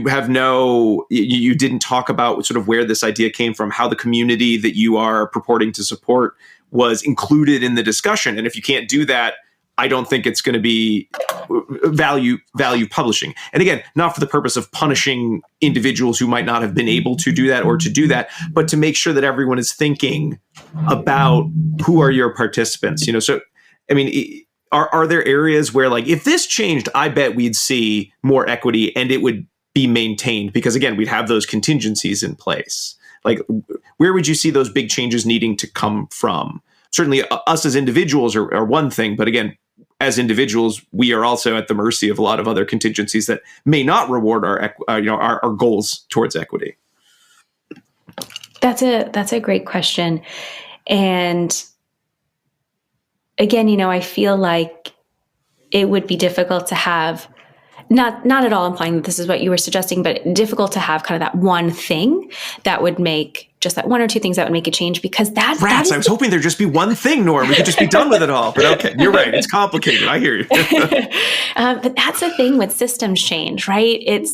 didn't talk about sort of where this idea came from, how the community that you are purporting to support was included in the discussion. And if you can't do that, I don't think it's going to be value publishing. And again, not for the purpose of punishing individuals who might not have been able to do that or to do that, but to make sure that everyone is thinking about who are your participants. So, I mean, are there areas where like, if this changed, I bet we'd see more equity and it would be maintained because again, we'd have those contingencies in place. Like, where would you see those big changes needing to come from? Certainly us as individuals are one thing, but again, as individuals, we are also at the mercy of a lot of other contingencies that may not reward our goals towards equity. That's a great question. And again, I feel like it would be difficult to have, not at all implying that this is what you were suggesting, but difficult to have kind of that one thing that would make, just that one or two things that would make a change, because I was hoping there'd just be one thing, Noor. We could just be done with it all. But okay, you're right. It's complicated. I hear you. But that's the thing with systems change, right?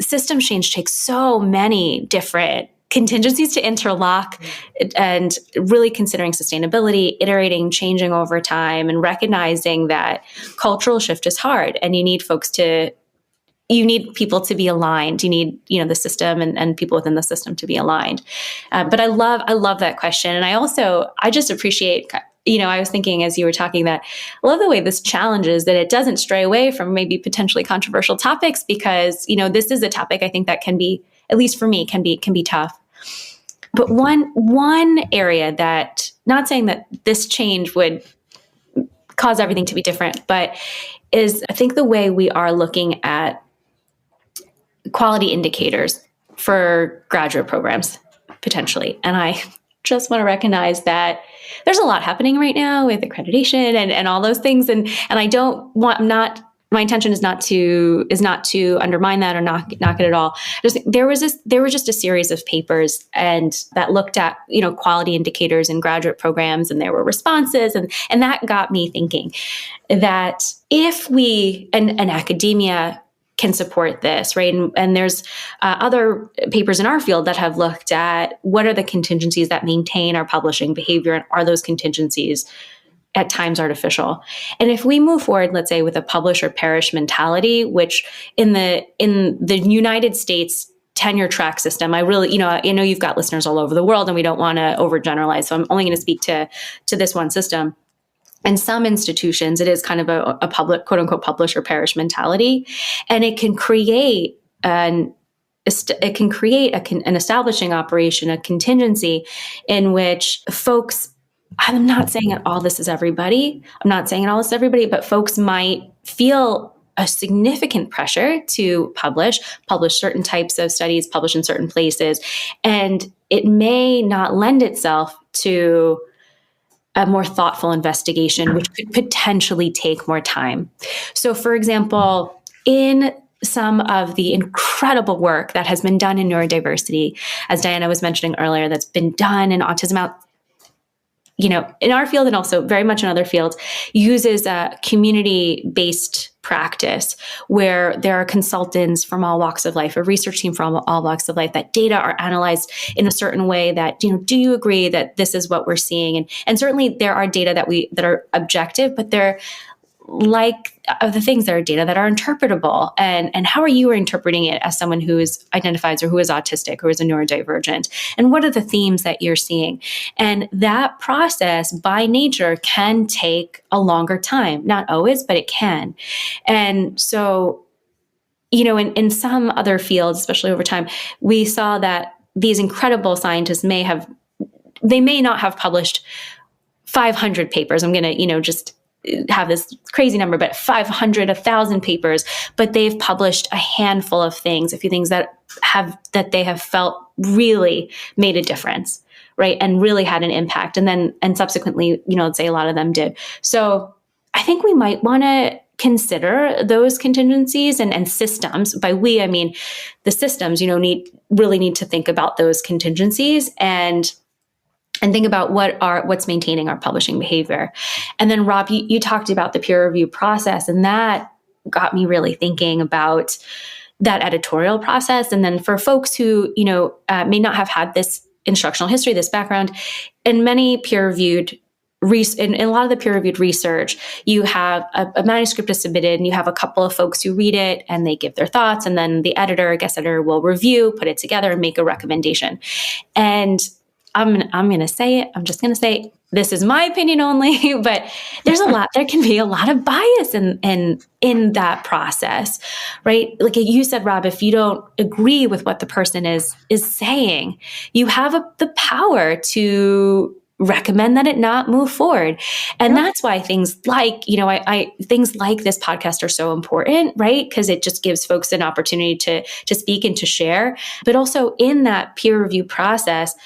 Systems change takes so many different contingencies to interlock, and really considering sustainability, iterating, changing over time, and recognizing that cultural shift is hard, and you need people to be aligned. You need, the system and people within the system to be aligned. But I love that question. And I just appreciate, I was thinking as you were talking that I love the way this challenges that it doesn't stray away from maybe potentially controversial topics, because, this is a topic I think that can be, at least for me, can be tough. But one area that, not saying that this change would cause everything to be different, but is I think the way we are looking at quality indicators for graduate programs, potentially. And I just want to recognize that there's a lot happening right now with accreditation and all those things. And my intention is not to undermine that or knock it at all. There were just a series of papers and that looked at, quality indicators in graduate programs, and there were responses, and that got me thinking that if we and academia can support this, right? And there's other papers in our field that have looked at what are the contingencies that maintain our publishing behavior, and are those contingencies at times artificial? And if we move forward, let's say with a publish or perish mentality, which in the United States tenure track system, I really, I know you've got listeners all over the world, and we don't want to overgeneralize, so I'm only going to speak to this one system. in some institutions, it is kind of a public, quote unquote, publish or perish mentality. And it can create an establishing operation, a contingency in which folks, I'm not saying that all this is everybody. I'm not saying all this is everybody, but folks might feel a significant pressure to publish certain types of studies, publish in certain places. And it may not lend itself to a more thoughtful investigation, which could potentially take more time. So, for example, in some of the incredible work that has been done in neurodiversity, as Diana was mentioning earlier, that's been done in autism in our field and also very much in other fields, uses a community-based practice where there are consultants from all walks of life, a research team from all walks of life, that data are analyzed in a certain way that, do you agree that this is what we're seeing? And certainly there are data that are objective, but they're like the things that are data that are interpretable. And how are you interpreting it as someone who identifies or who is autistic, who is a neurodivergent? And what are the themes that you're seeing? And that process by nature can take a longer time. Not always, but it can. And so, in some other fields, especially over time, we saw that these incredible scientists may not have published 500 papers. I'm going to, just have this crazy number, but 500, 1,000 papers, but they've published a handful of things, a few things that they have felt really made a difference, right? And really had an impact. And subsequently, let's say a lot of them did. So I think we might want to consider those contingencies and systems. By we, I mean the systems, really need to think about those contingencies and think about what's maintaining our publishing behavior. And then Rob, you talked about the peer review process, and that got me really thinking about that editorial process. And then for folks who, may not have had this instructional history, this background, in many peer-reviewed in a lot of the peer-reviewed research, you have a manuscript is submitted and you have a couple of folks who read it and they give their thoughts, and then the guest editor will review, put it together, and make a recommendation. And I'm going to say it. I'm just going to say this is my opinion only, but there can be a lot of bias in that process, right? Like you said, Rob, if you don't agree with what the person is saying, you have the power to recommend that it not move forward. And that's why things like, things like this podcast are so important, right? Because it just gives folks an opportunity to speak and to share. But also in that peer review process,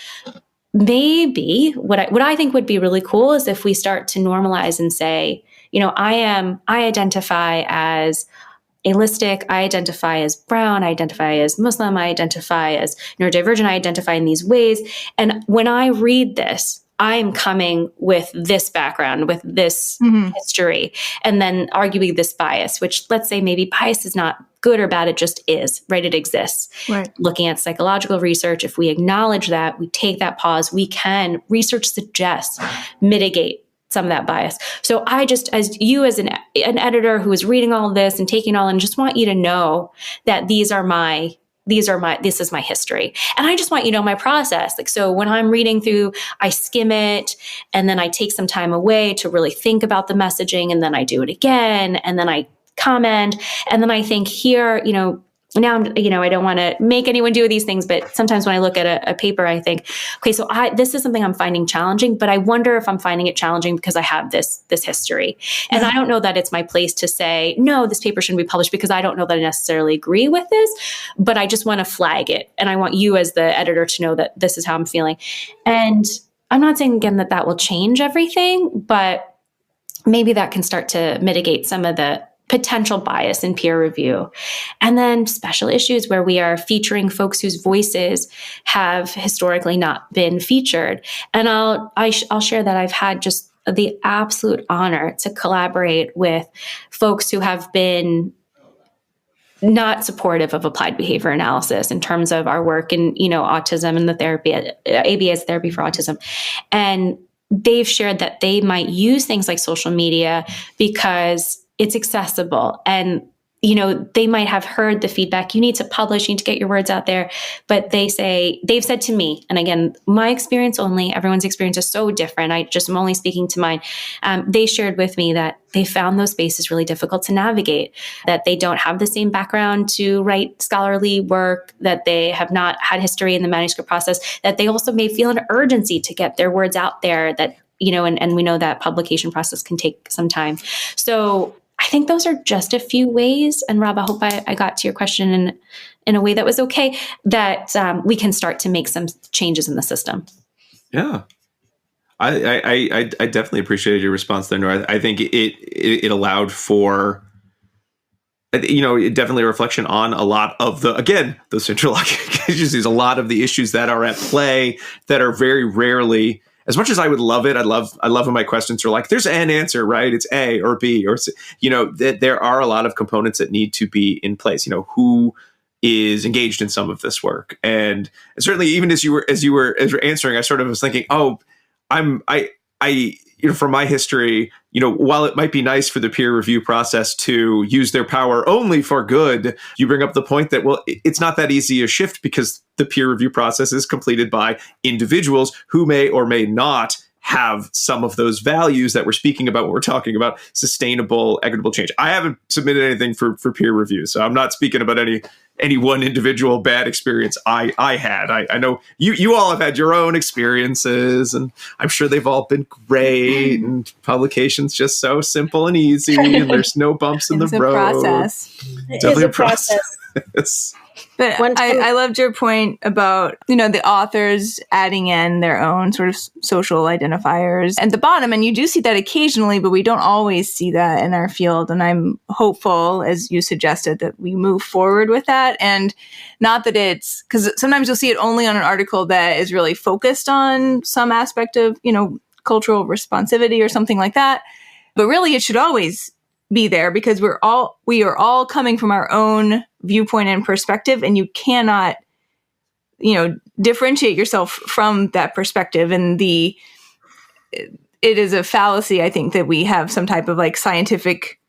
maybe what I think would be really cool is if we start to normalize and say, I identify as allistic, I identify as brown, I identify as Muslim, I identify as neurodivergent, I identify in these ways. And when I read this, I'm coming with this background, with this history, and then arguably this bias, which let's say maybe bias is not good or bad, it just is, right? It exists. Right. Looking at psychological research, if we acknowledge that, we take that pause, research suggests, mitigate some of that bias. So I just, as an editor who is reading all of this and taking all, and just want you to know that this is my history. And I just want you to know my process. So when I'm reading through, I skim it and then I take some time away to really think about the messaging, and then I do it again. And then I comment. And then I think here, now I'm, I don't want to make anyone do these things, but sometimes when I look at a paper, I think, okay, so this is something I'm finding challenging, but I wonder if I'm finding it challenging because I have this history. And I don't know that it's my place to say, no, this paper shouldn't be published, because I don't know that I necessarily agree with this, but I just want to flag it. And I want you as the editor to know that this is how I'm feeling. And I'm not saying again that will change everything, but maybe that can start to mitigate some of the potential bias in peer review. And then special issues where we are featuring folks whose voices have historically not been featured. And I'll share that I've had just the absolute honor to collaborate with folks who have been not supportive of applied behavior analysis in terms of our work in, autism and the therapy, ABA's therapy for autism. And they've shared that they might use things like social media because it's accessible. And they might have heard the feedback. You need to publish, you need to get your words out there. But they've said to me, and again, my experience only, everyone's experience is so different. I'm only speaking to mine. They shared with me that they found those spaces really difficult to navigate, that they don't have the same background to write scholarly work, that they have not had history in the manuscript process, that they also may feel an urgency to get their words out there, that, and we know that publication process can take some time. So I think those are just a few ways. And Rob, I hope I got to your question in a way that was okay, that we can start to make some changes in the system. Yeah. I definitely appreciated your response there, Noor. I think it allowed for, definitely a reflection on a lot of those central issues, a lot of the issues that are at play that are very rarely, as much as I would love it, I love when my questions are like, there's an answer, right? It's A or B or C. There are a lot of components that need to be in place. Who is engaged in some of this work, and certainly even as you were answering, I sort of was thinking, from my history, while it might be nice for the peer review process to use their power only for good, you bring up the point that, well, it's not that easy a shift because the peer review process is completed by individuals who may or may not have some of those values that we're speaking about when we're talking about sustainable, equitable change. I haven't submitted anything for peer review, so I'm not speaking about any one individual bad experience I had. I know you all have had your own experiences, and I'm sure they've all been great, and publication's just so simple and easy, and there's no bumps in the road. Process. Definitely a process. But I loved your point about, the authors adding in their own sort of social identifiers at the bottom. And you do see that occasionally, but we don't always see that in our field. And I'm hopeful, as you suggested, that we move forward with that. And not that it's, because sometimes you'll see it only on an article that is really focused on some aspect of, cultural responsivity or something like that. But really, it should always be there, because we are all coming from our own viewpoint and perspective, and you cannot, differentiate yourself from that perspective. And it is a fallacy, I think, that we have some type of scientific,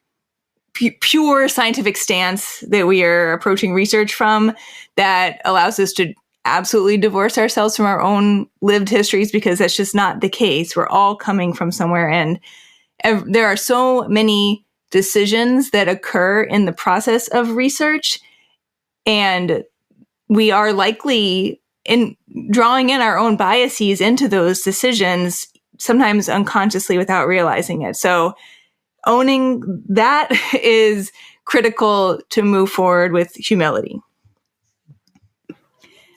pure scientific stance that we are approaching research from, that allows us to absolutely divorce ourselves from our own lived histories, because that's just not the case. We're all coming from somewhere, and there are so many decisions that occur in the process of research, and we are likely in drawing in our own biases into those decisions, sometimes unconsciously without realizing it. So owning that is critical to move forward with humility.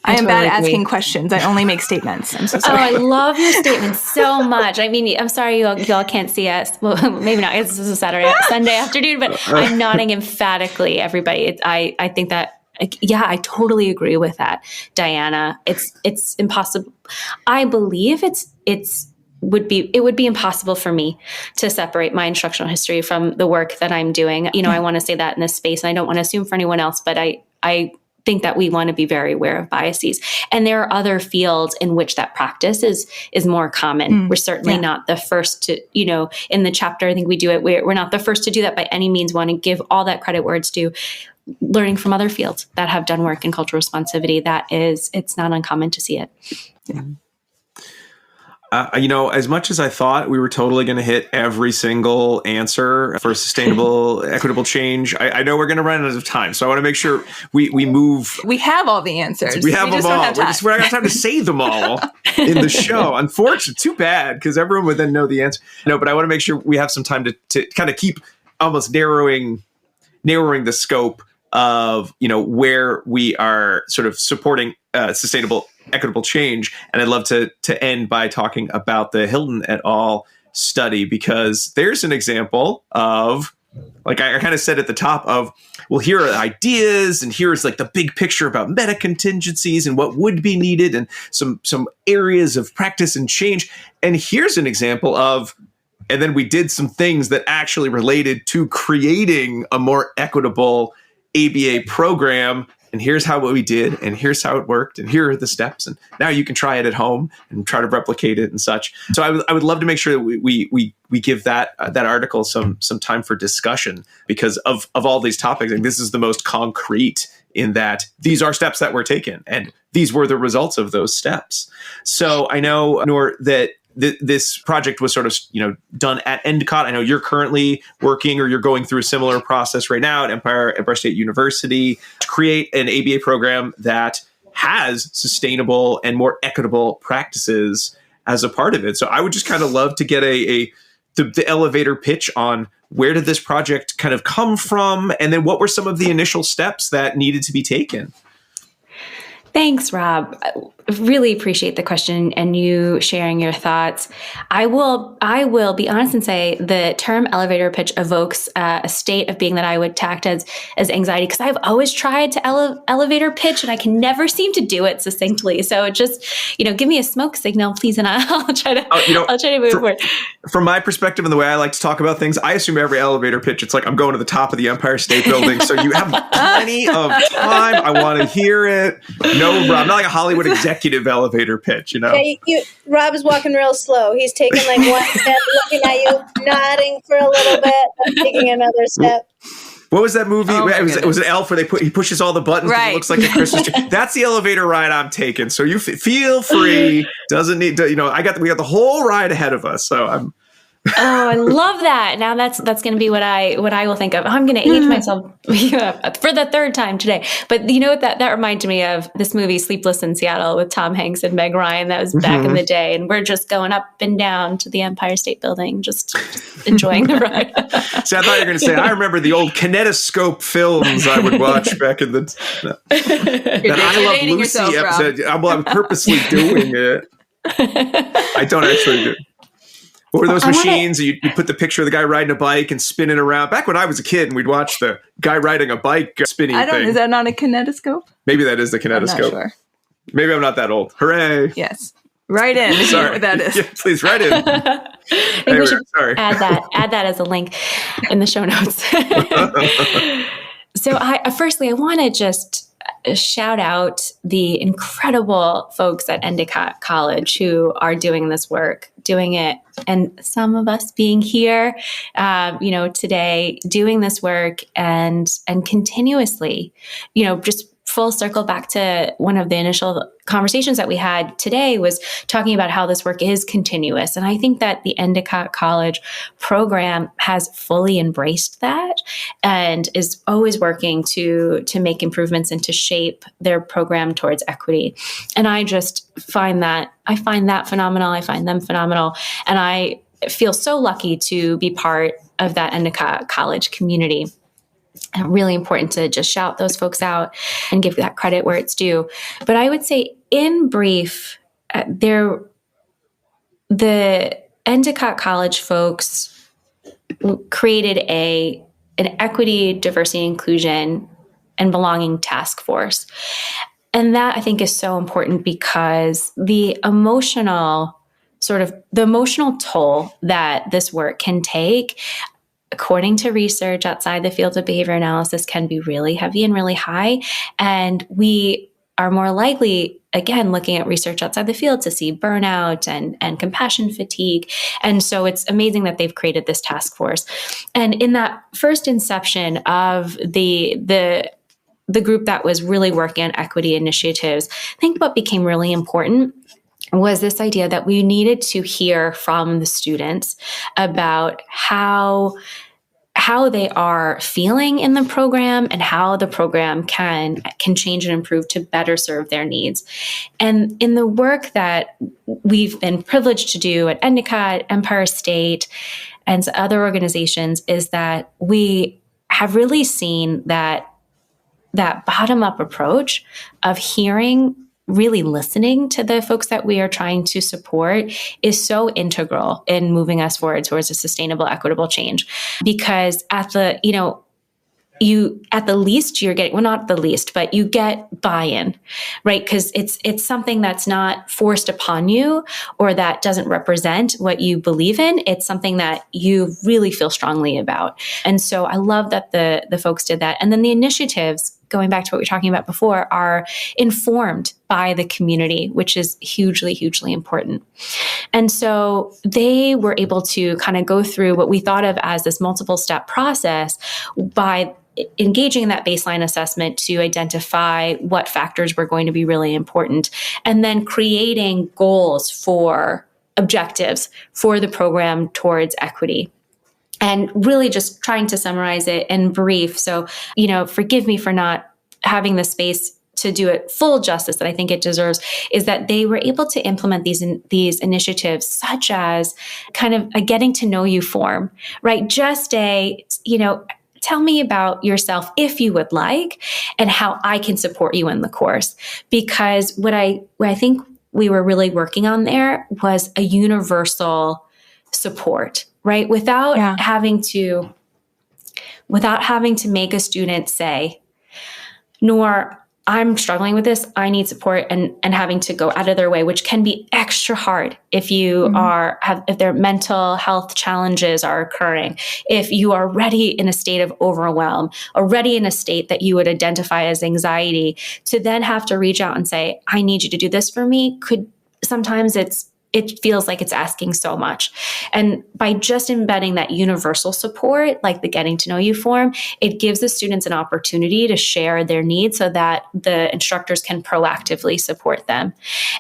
I am bad at asking questions. I only make statements. I'm so sorry. Oh, I love your statements so much. I mean, I'm sorry y'all can't see us. Well, maybe not. This is a Sunday afternoon, but I'm nodding emphatically, everybody. I think that, I totally agree with that, Diana. It's impossible. I believe it would be impossible for me to separate my instructional history from the work that I'm doing. I want to say that in this space, and I don't want to assume for anyone else, but I think that we want to be very aware of biases. And there are other fields in which that practice is more common. We're certainly not the first to, in the chapter, I think we do it. We're not the first to do that by any means. Want to give all that credit where it's due. Learning from other fields that have done work in cultural responsivity, it's not uncommon to see it. Yeah. As much as I thought we were totally going to hit every single answer for sustainable, equitable change, I know we're going to run out of time. So I want to make sure we move. We have all the answers. We have them all. We're not going to have time to say them all in the show. Unfortunately, too bad, because everyone would then know the answer. No, but I want to make sure we have some time to kind of keep almost narrowing the scope of, where we are sort of supporting sustainable, equitable change. And I'd love to end by talking about the Hilton et al. Study, because there's an example of, like I kind of said at the top of, well, here are ideas, and here's the big picture about meta contingencies and what would be needed, and some areas of practice and change. And here's an example of, and then we did some things that actually related to creating a more equitable ABA program and here's how what we did, and here's how it worked, and here are the steps, and now you can try it at home and try to replicate it and such. So I would love to make sure that we give that article some time for discussion, because of all these topics, and this is the most concrete in that these are steps that were taken, and these were the results of those steps. So I know, Noor, that this project was sort of, done at Endicott. I know you're currently working, or you're going through a similar process right now at Empire State University to create an ABA program that has sustainable and more equitable practices as a part of it. So I would just kind of love to get the elevator pitch on where did this project kind of come from, and then what were some of the initial steps that needed to be taken? Thanks, Rob. I really appreciate the question and you sharing your thoughts. I will be honest and say the term elevator pitch evokes a state of being that I would tact as anxiety, because I've always tried to elevator pitch and I can never seem to do it succinctly. So just, give me a smoke signal, please, and I'll try to move forward. From my perspective and the way I like to talk about things, I assume every elevator pitch, it's like I'm going to the top of the Empire State Building. So you have plenty of time. I want to hear it. No, Rob, I'm not like a Hollywood executive elevator pitch, Yeah, Rob is walking real slow. He's taking like one step, looking at you, nodding for a little bit, and taking another step. What was that movie? It was an elf where he pushes all the buttons. Right. It looks like a Christmas tree. That's the elevator ride I'm taking. So you feel free. Doesn't need to, we got the whole ride ahead of us. So I'm. Oh, I love that. Now that's going to be what I will think of. I'm going to age myself for the third time today. But you know what that reminded me of? This movie Sleepless in Seattle with Tom Hanks and Meg Ryan. That was back in the day, and we're just going up and down to the Empire State Building, just enjoying the ride. See, I thought you were going to say, I remember the old kinetoscope films I would watch back in the that I Love Lucy episode. I'm purposely doing it. I don't actually do. What were those machines? You put the picture of the guy riding a bike and spinning around. Back when I was a kid and we'd watch the guy riding a bike spinning thing. Is that not a kinetoscope? Maybe that is the kinetoscope. I'm not sure. Maybe I'm not that old. Hooray. Yes. Write in. If you know what that is. Yeah, please write in. I think we should add that as a link in the show notes. So I want to just shout out the incredible folks at Endicott College who are doing this work, doing it, and some of us being here, today, doing this work and continuously, just full circle back to one of the initial conversations that we had today was talking about how this work is continuous. And I think that the Endicott College program has fully embraced that and is always working to make improvements and to shape their program towards equity. And I just find that phenomenal. I find them phenomenal. And I feel so lucky to be part of that Endicott College community. And really important to just shout those folks out and give that credit where it's due. But I would say, in brief, the Endicott College folks created an equity, diversity, inclusion, and belonging task force. And that, I think, is so important because the emotional toll that this work can take, according to research outside the field of behavior analysis, can be really heavy and really high. And we are more likely, again, looking at research outside the field, to see burnout and compassion fatigue. And so it's amazing that they've created this task force. And in that first inception of the group that was really working on equity initiatives, I think what became really important was this idea that we needed to hear from the students about how they are feeling in the program and how the program can change and improve to better serve their needs. And in the work that we've been privileged to do at Endicott, Empire State, and other organizations, is that we have really seen that bottom-up approach of hearing, really listening to the folks that we are trying to support is so integral in moving us forward towards a sustainable, equitable change. Because at the least you're getting, well, not the least, but you get buy-in, right? Because it's something that's not forced upon you or that doesn't represent what you believe in. It's something that you really feel strongly about. And so I love that the folks did that. And then the initiatives going back to what we were talking about before, are informed by the community, which is hugely, hugely important. And so they were able to kind of go through what we thought of as this multiple step process by engaging in that baseline assessment to identify what factors were going to be really important, and then creating goals for objectives for the program towards equity. And really just trying to summarize it in brief. So, forgive me for not having the space to do it full justice that I think it deserves, is that they were able to implement these initiatives, such as kind of a getting to know you form, right? Just tell me about yourself if you would like, and how I can support you in the course. Because what I think we were really working on there was a universal support, right? Without having to make a student say, Noor, I'm struggling with this, I need support, and having to go out of their way, which can be extra hard if you if their mental health challenges are occurring, if you are already in a state of overwhelm, already in a state that you would identify as anxiety, to then have to reach out and say, I need you to do this for me, sometimes it feels like it's asking so much. And by just embedding that universal support, like the getting to know you form, it gives the students an opportunity to share their needs so that the instructors can proactively support them.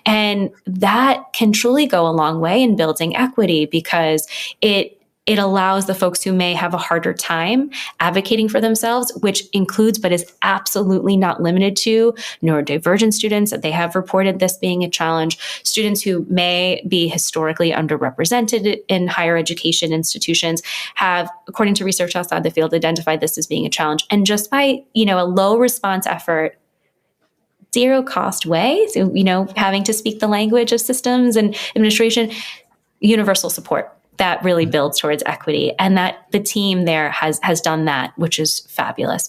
And that can truly go a long way in building equity, because it allows the folks who may have a harder time advocating for themselves, which includes but is absolutely not limited to neurodivergent students, that they have reported this being a challenge, students who may be historically underrepresented in higher education institutions have, according to research outside the field, identified this as being a challenge. And just by, a low response effort, zero cost way, so, having to speak the language of systems and administration, universal support that really builds towards equity. And that the team there has done that, which is fabulous.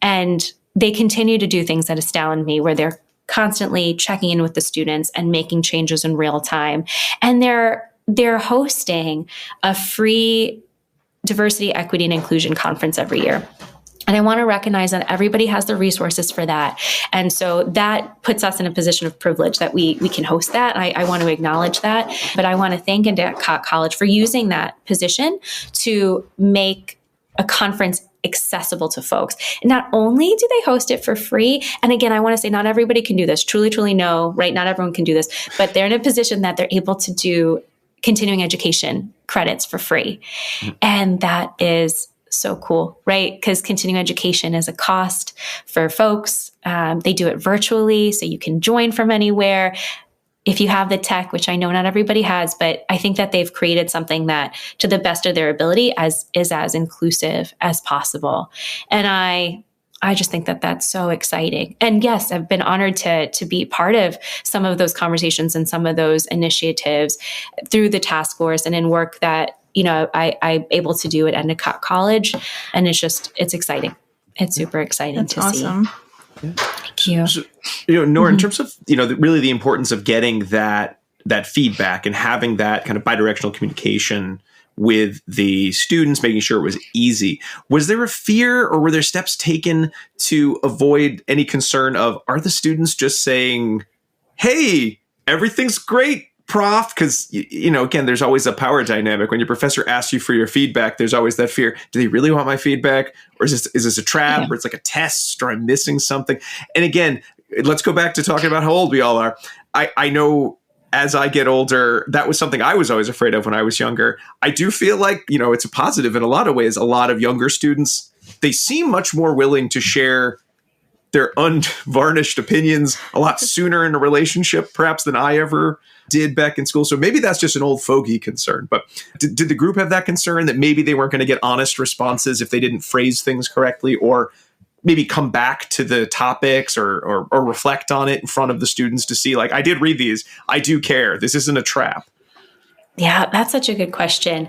And they continue to do things that astound me, where they're constantly checking in with the students and making changes in real time. And they're hosting a free diversity, equity, and inclusion conference every year. And I want to recognize that everybody has the resources for that. And so that puts us in a position of privilege that we can host that. I want to acknowledge that. But I want to thank Endicott College for using that position to make a conference accessible to folks. And not only do they host it for free, and again, I want to say not everybody can do this. Truly, truly no, right? Not everyone can do this. But they're in a position that they're able to do continuing education credits for free. And that is so cool, right? Because continuing education is a cost for folks. They do it virtually, so you can join from anywhere. If you have the tech, which I know not everybody has, but I think that they've created something that, to the best of their ability, is as inclusive as possible. And I just think that that's so exciting. And yes, I've been honored to be part of some of those conversations and some of those initiatives through the task force and in work that I'm able to do at Endicott College. And it's exciting. It's super exciting That's to awesome. see. Yeah. Thank you. So, Noor, in terms of, really the importance of getting that feedback and having that kind of bidirectional communication with the students, making sure it was easy. Was there a fear, or were there steps taken to avoid any concern of, are the students just saying, hey, everything's great, Prof? Because, again, there's always a power dynamic. When your professor asks you for your feedback, there's always that fear. Do they really want my feedback? Or is this a trap? Or it's like a test? Or I'm missing something? And again, let's go back to talking about how old we all are. I know as I get older, that was something I was always afraid of when I was younger. I do feel like, it's a positive in a lot of ways. A lot of younger students, they seem much more willing to share their unvarnished opinions a lot sooner in a relationship, perhaps, than I ever did back in school. So maybe that's just an old fogey concern. But did the group have that concern that maybe they weren't going to get honest responses if they didn't phrase things correctly, or maybe come back to the topics or reflect on it in front of the students to see, like, I did read these, I do care, this isn't a trap? Yeah, that's such a good question.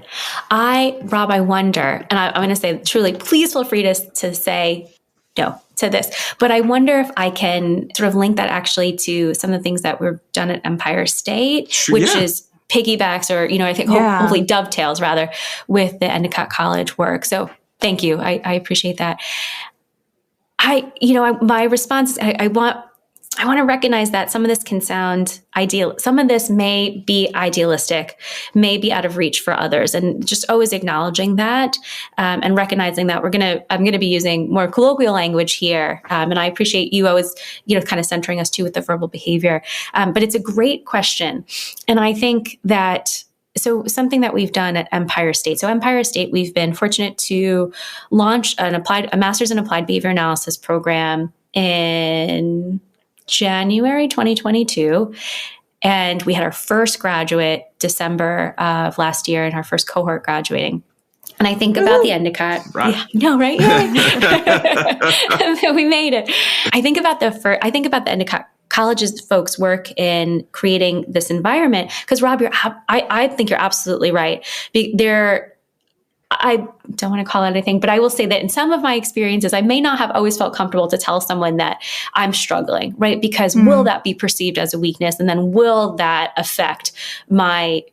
Rob, I wonder, and I'm going to say truly, please feel free to say no to this, but I wonder if I can sort of link that actually to some of the things that we've done at Empire State, which is piggybacks, or, I think hopefully dovetails rather with the Endicott College work. So thank you. I appreciate that. my response is I want to recognize that some of this can sound ideal. Some of this may be idealistic, may be out of reach for others, and just always acknowledging that and recognizing that I'm going to be using more colloquial language here. And I appreciate you always, kind of centering us too with the verbal behavior. But it's a great question. And I think that so something that we've done at Empire State. So Empire State, we've been fortunate to launch a master's in applied behavior analysis program in January 2022. And we had our first graduate December of last year and our first cohort graduating. And I think about the Endicott. Right. Yeah, no, right? Yeah. We made it. I think about the Endicott College's folks work in creating this environment. Because Rob, I think you're absolutely right. I don't want to call it anything, but I will say that in some of my experiences, I may not have always felt comfortable to tell someone that I'm struggling, right? Because will that be perceived as a weakness? And then will that affect my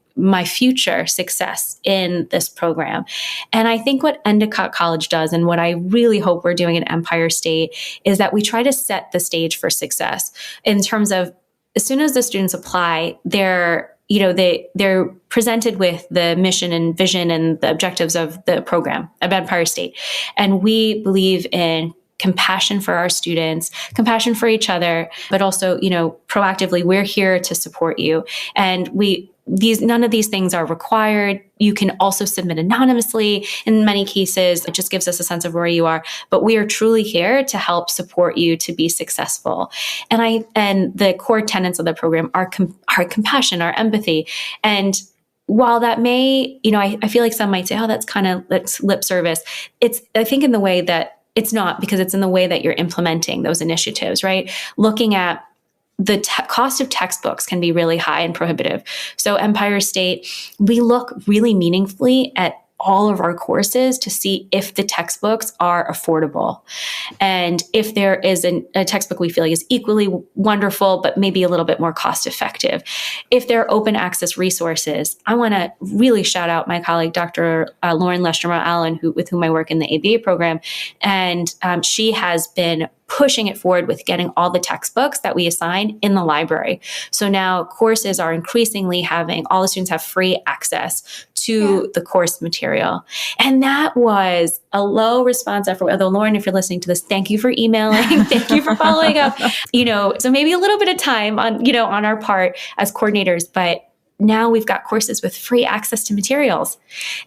future success in this program? And I think what Endicott College does, and what I really hope we're doing at Empire State, is that we try to set the stage for success in terms of as soon as the students apply, they're presented with the mission and vision and the objectives of the program at Empire State. And we believe in compassion for our students, compassion for each other, but also, proactively, we're here to support you. And none of these things are required. You can also submit anonymously. In many cases, it just gives us a sense of where you are, but we are truly here to help support you to be successful. And the core tenets of the program are compassion, our empathy. And while that may, I feel like some might say, oh, that's lip service. I think in the way that it's not, because it's in the way that you're implementing those initiatives, right? Looking at the cost of textbooks can be really high and prohibitive. So Empire State, we look really meaningfully at all of our courses to see if the textbooks are affordable. And if there is a textbook we feel like is equally wonderful, but maybe a little bit more cost effective. If there are open access resources, I want to really shout out my colleague, Dr. Lauren Leshner-Allen, with whom I work in the ABA program. And she has been pushing it forward with getting all the textbooks that we assign in the library. So now courses are increasingly having, all the students have free access to the course material. And that was a low response effort. Although Lauren, if you're listening to this, thank you for emailing. Thank you for following up. So maybe a little bit of time on our part as coordinators, but now we've got courses with free access to materials.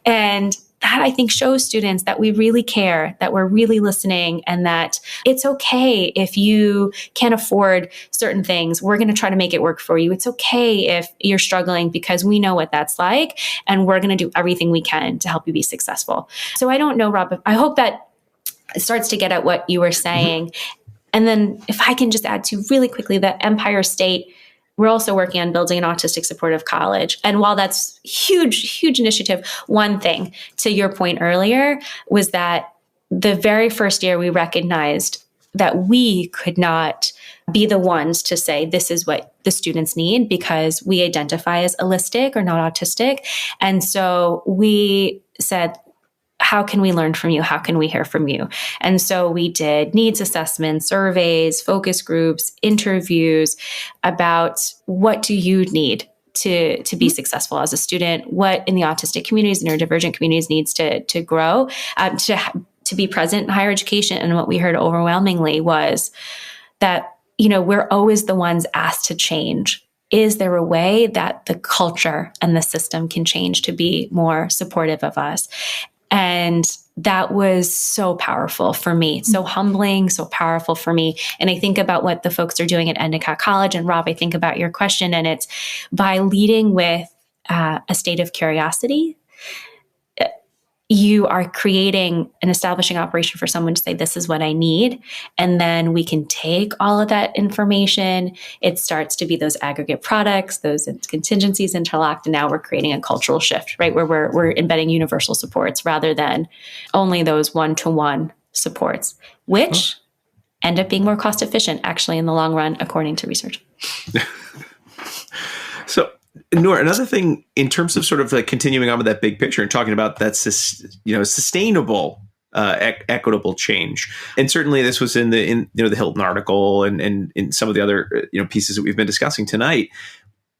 And that, I think, shows students that we really care, that we're really listening, and that it's okay if you can't afford certain things. We're going to try to make it work for you. It's okay if you're struggling, because we know what that's like, and we're going to do everything we can to help you be successful. So I don't know, Rob, I hope that starts to get at what you were saying. And then if I can just add to really quickly that Empire State, we're also working on building an autistic supportive college. And while that's huge initiative, one thing, to your point earlier, was that the very first year we recognized that we could not be the ones to say this is what the students need, because we identify as allistic or not autistic. And so we said, how can we learn from you? How can we hear from you? And so we did needs assessments, surveys, focus groups, interviews about what do you need to be successful as a student, what in the autistic communities and neurodivergent communities needs to grow, to be present in higher education. And what we heard overwhelmingly was that, we're always the ones asked to change. Is there a way that the culture and the system can change to be more supportive of us? And that was so powerful for me, so humbling, so powerful for me. And I think about what the folks are doing at Endicott College. And Rob, I think about your question, and it's by leading with a state of curiosity, you are creating an establishing operation for someone to say, this is what I need. And then we can take all of that information. It starts to be those aggregate products, those contingencies interlocked. And now we're creating a cultural shift, right? Where we're embedding universal supports rather than only those one-to-one supports, which end up being more cost efficient actually in the long run, according to research. So, Noor, another thing in terms of sort of like continuing on with that big picture and talking about that, sustainable equitable change. And certainly this was in the Hilton article and in some of the other pieces that we've been discussing tonight.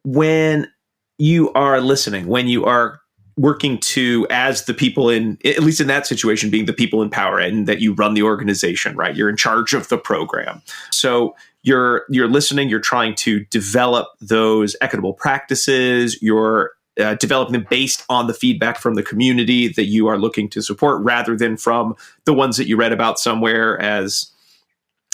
When you are listening, when you are working to, as the people at least in that situation, being the people in power, and that you run the organization, right? You're in charge of the program. So you're listening, you're trying to develop those equitable practices, you're developing them based on the feedback from the community that you are looking to support, rather than from the ones that you read about somewhere as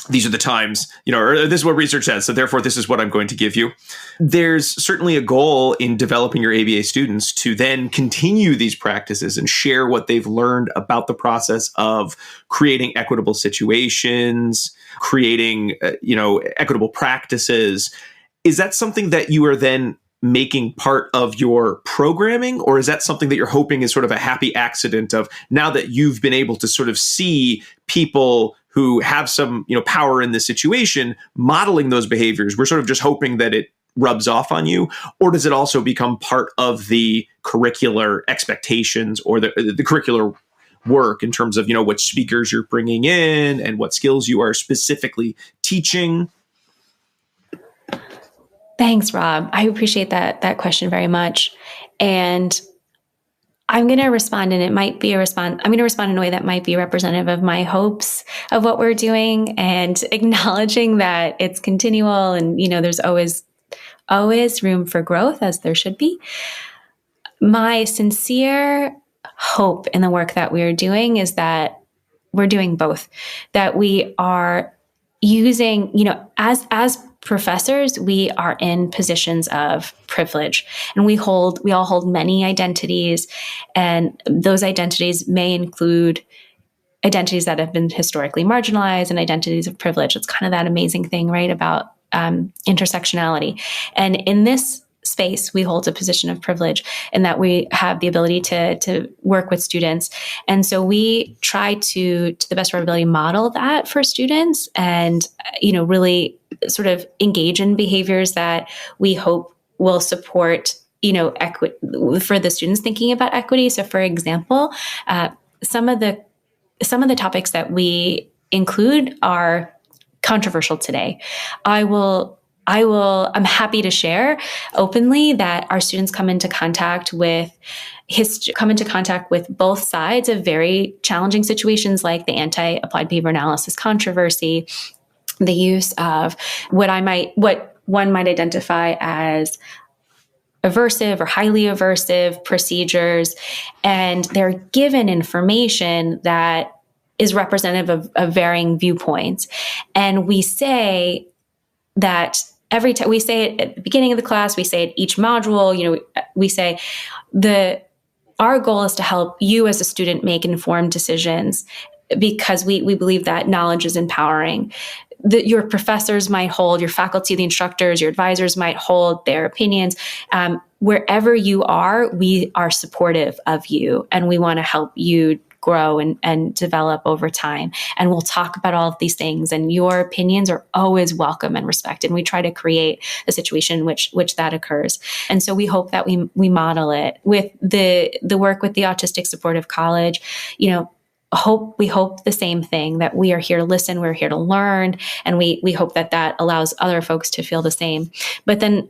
these are the times, or this is what research says, so therefore this is what I'm going to give you. There's certainly a goal in developing your ABA students to then continue these practices and share what they've learned about the process of creating equitable situations, creating, equitable practices. Is that something that you are then making part of your programming, or is that something that you're hoping is sort of a happy accident of, now that you've been able to sort of see people who have some, power in this situation, modeling those behaviors, we're sort of just hoping that it rubs off on you? Or does it also become part of the curricular expectations or the curricular work in terms of, what speakers you're bringing in and what skills you are specifically teaching? Thanks, Rob. I appreciate that question very much. And I'm going to respond, and it might be I'm going to respond in a way that might be representative of my hopes of what we're doing, and acknowledging that it's continual and, there's always room for growth, as there should be. My sincere hope in the work that we're doing is that we're doing both, that we are using, as professors, we are in positions of privilege, and we all hold many identities, and those identities may include identities that have been historically marginalized and identities of privilege. It's kind of that amazing thing, right, about intersectionality. And in this space, we hold a position of privilege in that we have the ability to work with students. And so we try to the best of our ability, model that for students and, really sort of engage in behaviors that we hope will support, equity for the students thinking about equity. So for example, some of the topics that we include are controversial today. I'm happy to share openly that our students come into contact with both sides of very challenging situations, like the anti-applied behavior analysis controversy, the use of what one might identify as aversive or highly aversive procedures, and they're given information that is representative of varying viewpoints. And we say that every time, we say it at the beginning of the class, we say it each module, we say our goal is to help you as a student make informed decisions, because we believe that knowledge is empowering. That your professors might hold, your faculty, the instructors, your advisors might hold their opinions. Wherever you are, we are supportive of you, and we want to help you grow and develop over time. And we'll talk about all of these things, and your opinions are always welcome and respected. And we try to create a situation in which that occurs. And so we hope that we model it with the work with the Autistic Supportive College. We hope the same thing, that we are here to listen, we're here to learn, and we hope that allows other folks to feel the same. But then,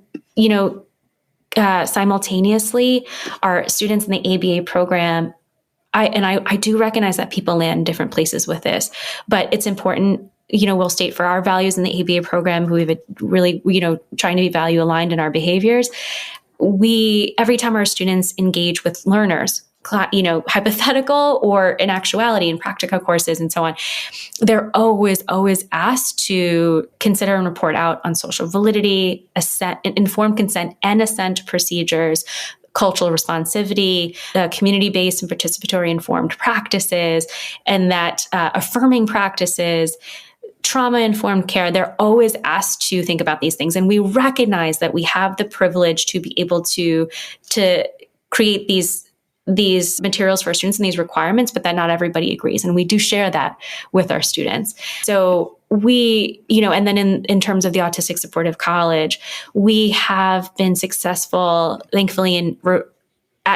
simultaneously, our students in the ABA program, I do recognize that people land in different places with this, but it's important. We'll state for our values in the ABA program, who we've really, trying to be value aligned in our behaviors. Every time our students engage with learners, hypothetical or in actuality in practical courses and so on, they're always asked to consider and report out on social validity, informed consent and assent procedures, cultural responsivity, community-based and participatory informed practices, and that affirming practices, trauma-informed care. They're always asked to think about these things. And we recognize that we have the privilege to be able to create these materials for our students and these requirements, but that not everybody agrees. And we do share that with our students. So and then in terms of the Autistic Supportive College, we have been successful, thankfully,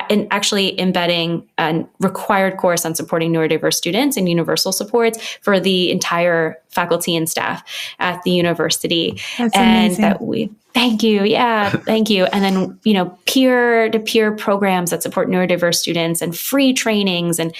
and actually embedding a required course on supporting neurodiverse students and universal supports for the entire faculty and staff at the university. That's and amazing. that we Thank you. Yeah, thank you. And then, peer-to-peer programs that support neurodiverse students and free trainings and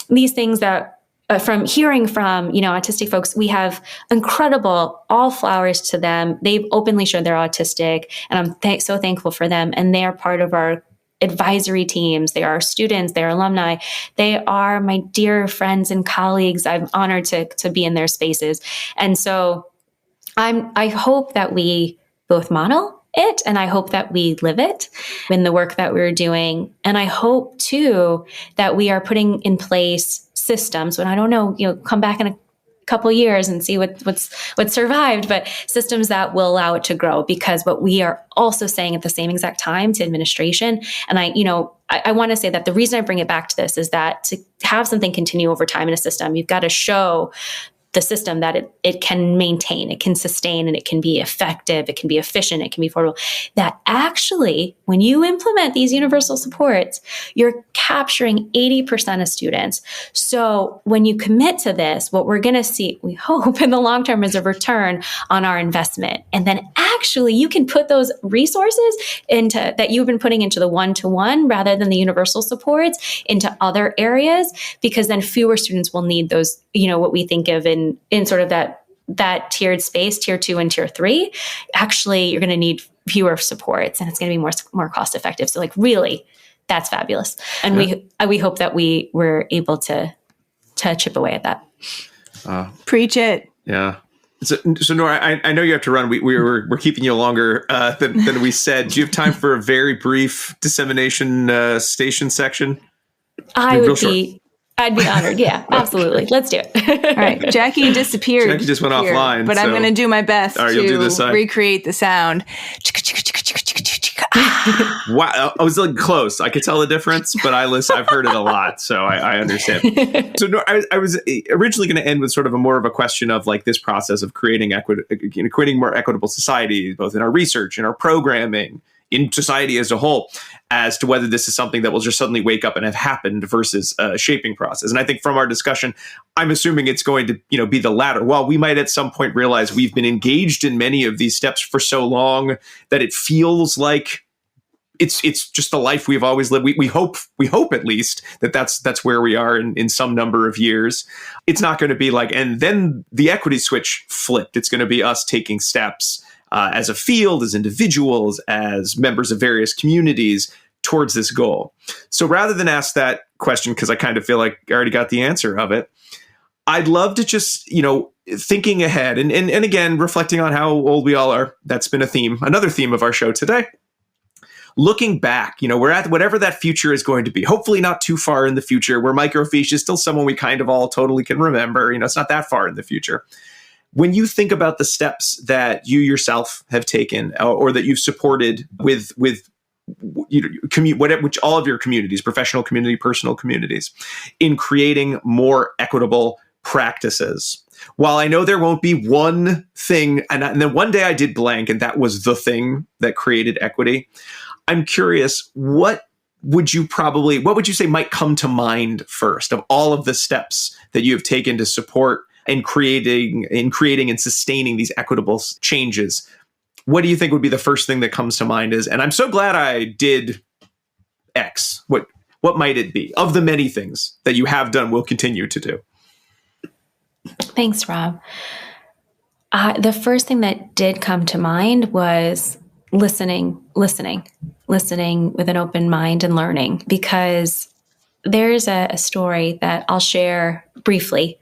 these things that from hearing from, autistic folks, we have incredible, all flowers to them. They've openly showed they're autistic, and I'm so thankful for them. And they are part of our advisory teams. They are our students, they are alumni. They are my dear friends and colleagues. I'm honored to be in their spaces. And so I hope that we both model it, and I hope that we live it in the work that we're doing. And I hope too that we are putting in place systems. And I don't know, come back in a couple of years and see what's survived, but systems that will allow it to grow. Because what we are also saying at the same exact time to administration, and I want to say that the reason I bring it back to this is that to have something continue over time in a system, you've got to show the system that it can maintain, it can sustain, and it can be effective, it can be efficient, it can be affordable. That actually, when you implement these universal supports, you're capturing 80% of students. So when you commit to this, what we're going to see, we hope in the long term, is a return on our investment. And then actually you can put those resources into that you've been putting into the one-to-one rather than the universal supports into other areas, because then fewer students will need those, what we think of in sort of that tiered space, tier 2 and tier 3. Actually, you're going to need fewer supports, and it's going to be more cost effective. So really, that's fabulous. And we hope that we were able to chip away at that. Preach it. Yeah. So Nora, I know you have to run. We're keeping you longer than we said. Do you have time for a very brief dissemination station section? I'd be honored. Yeah, absolutely. Let's do it. All right. Jackie disappeared. Jackie just went offline. But I'm going to do my best to recreate the sound. Wow. I was close. I could tell the difference, but I've heard it a lot, so I understand. So I was originally going to end with sort of more of a question of this process of creating more equitable society, both in our research, in our programming, in society as a whole, as to whether this is something that will just suddenly wake up and have happened versus a shaping process. And I think from our discussion, I'm assuming it's going to, be the latter. While we might at some point realize we've been engaged in many of these steps for so long that it feels like it's just the life we've always lived. We hope at least that's where we are in some number of years. It's not going to be and then the equity switch flipped. It's going to be us taking steps as a field, as individuals, as members of various communities towards this goal. So rather than ask that question, because I kind of feel like I already got the answer of it, I'd love to just, thinking ahead and again, reflecting on how old we all are. That's been another theme of our show today. Looking back, we're at whatever that future is going to be, hopefully not too far in the future, where microfiche is still someone we kind of all totally can remember. It's not that far in the future. When you think about the steps that you yourself have taken or that you've supported with which all of your communities, professional community, personal communities, in creating more equitable practices, while I know there won't be one thing, and then one day I did blank, and that was the thing that created equity, I'm curious, what would you say might come to mind first of all of the steps that you have taken to support in creating and sustaining these equitable changes? What do you think would be the first thing that comes to mind and I'm so glad I did X. What might it be of the many things that you have done, will continue to do? Thanks, Rob. The first thing that did come to mind was listening with an open mind and learning, because there's a story that I'll share briefly.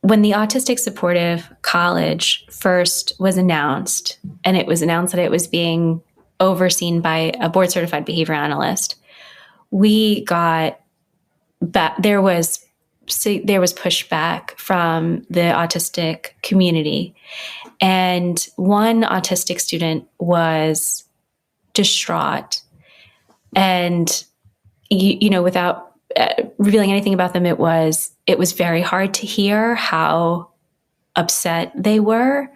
When the Autistic Supportive College first was announced, and it was announced that it was being overseen by a board-certified behavior analyst, we got there was pushback from the autistic community, and one autistic student was distraught, and without revealing anything about them, it was very hard to hear how upset they were.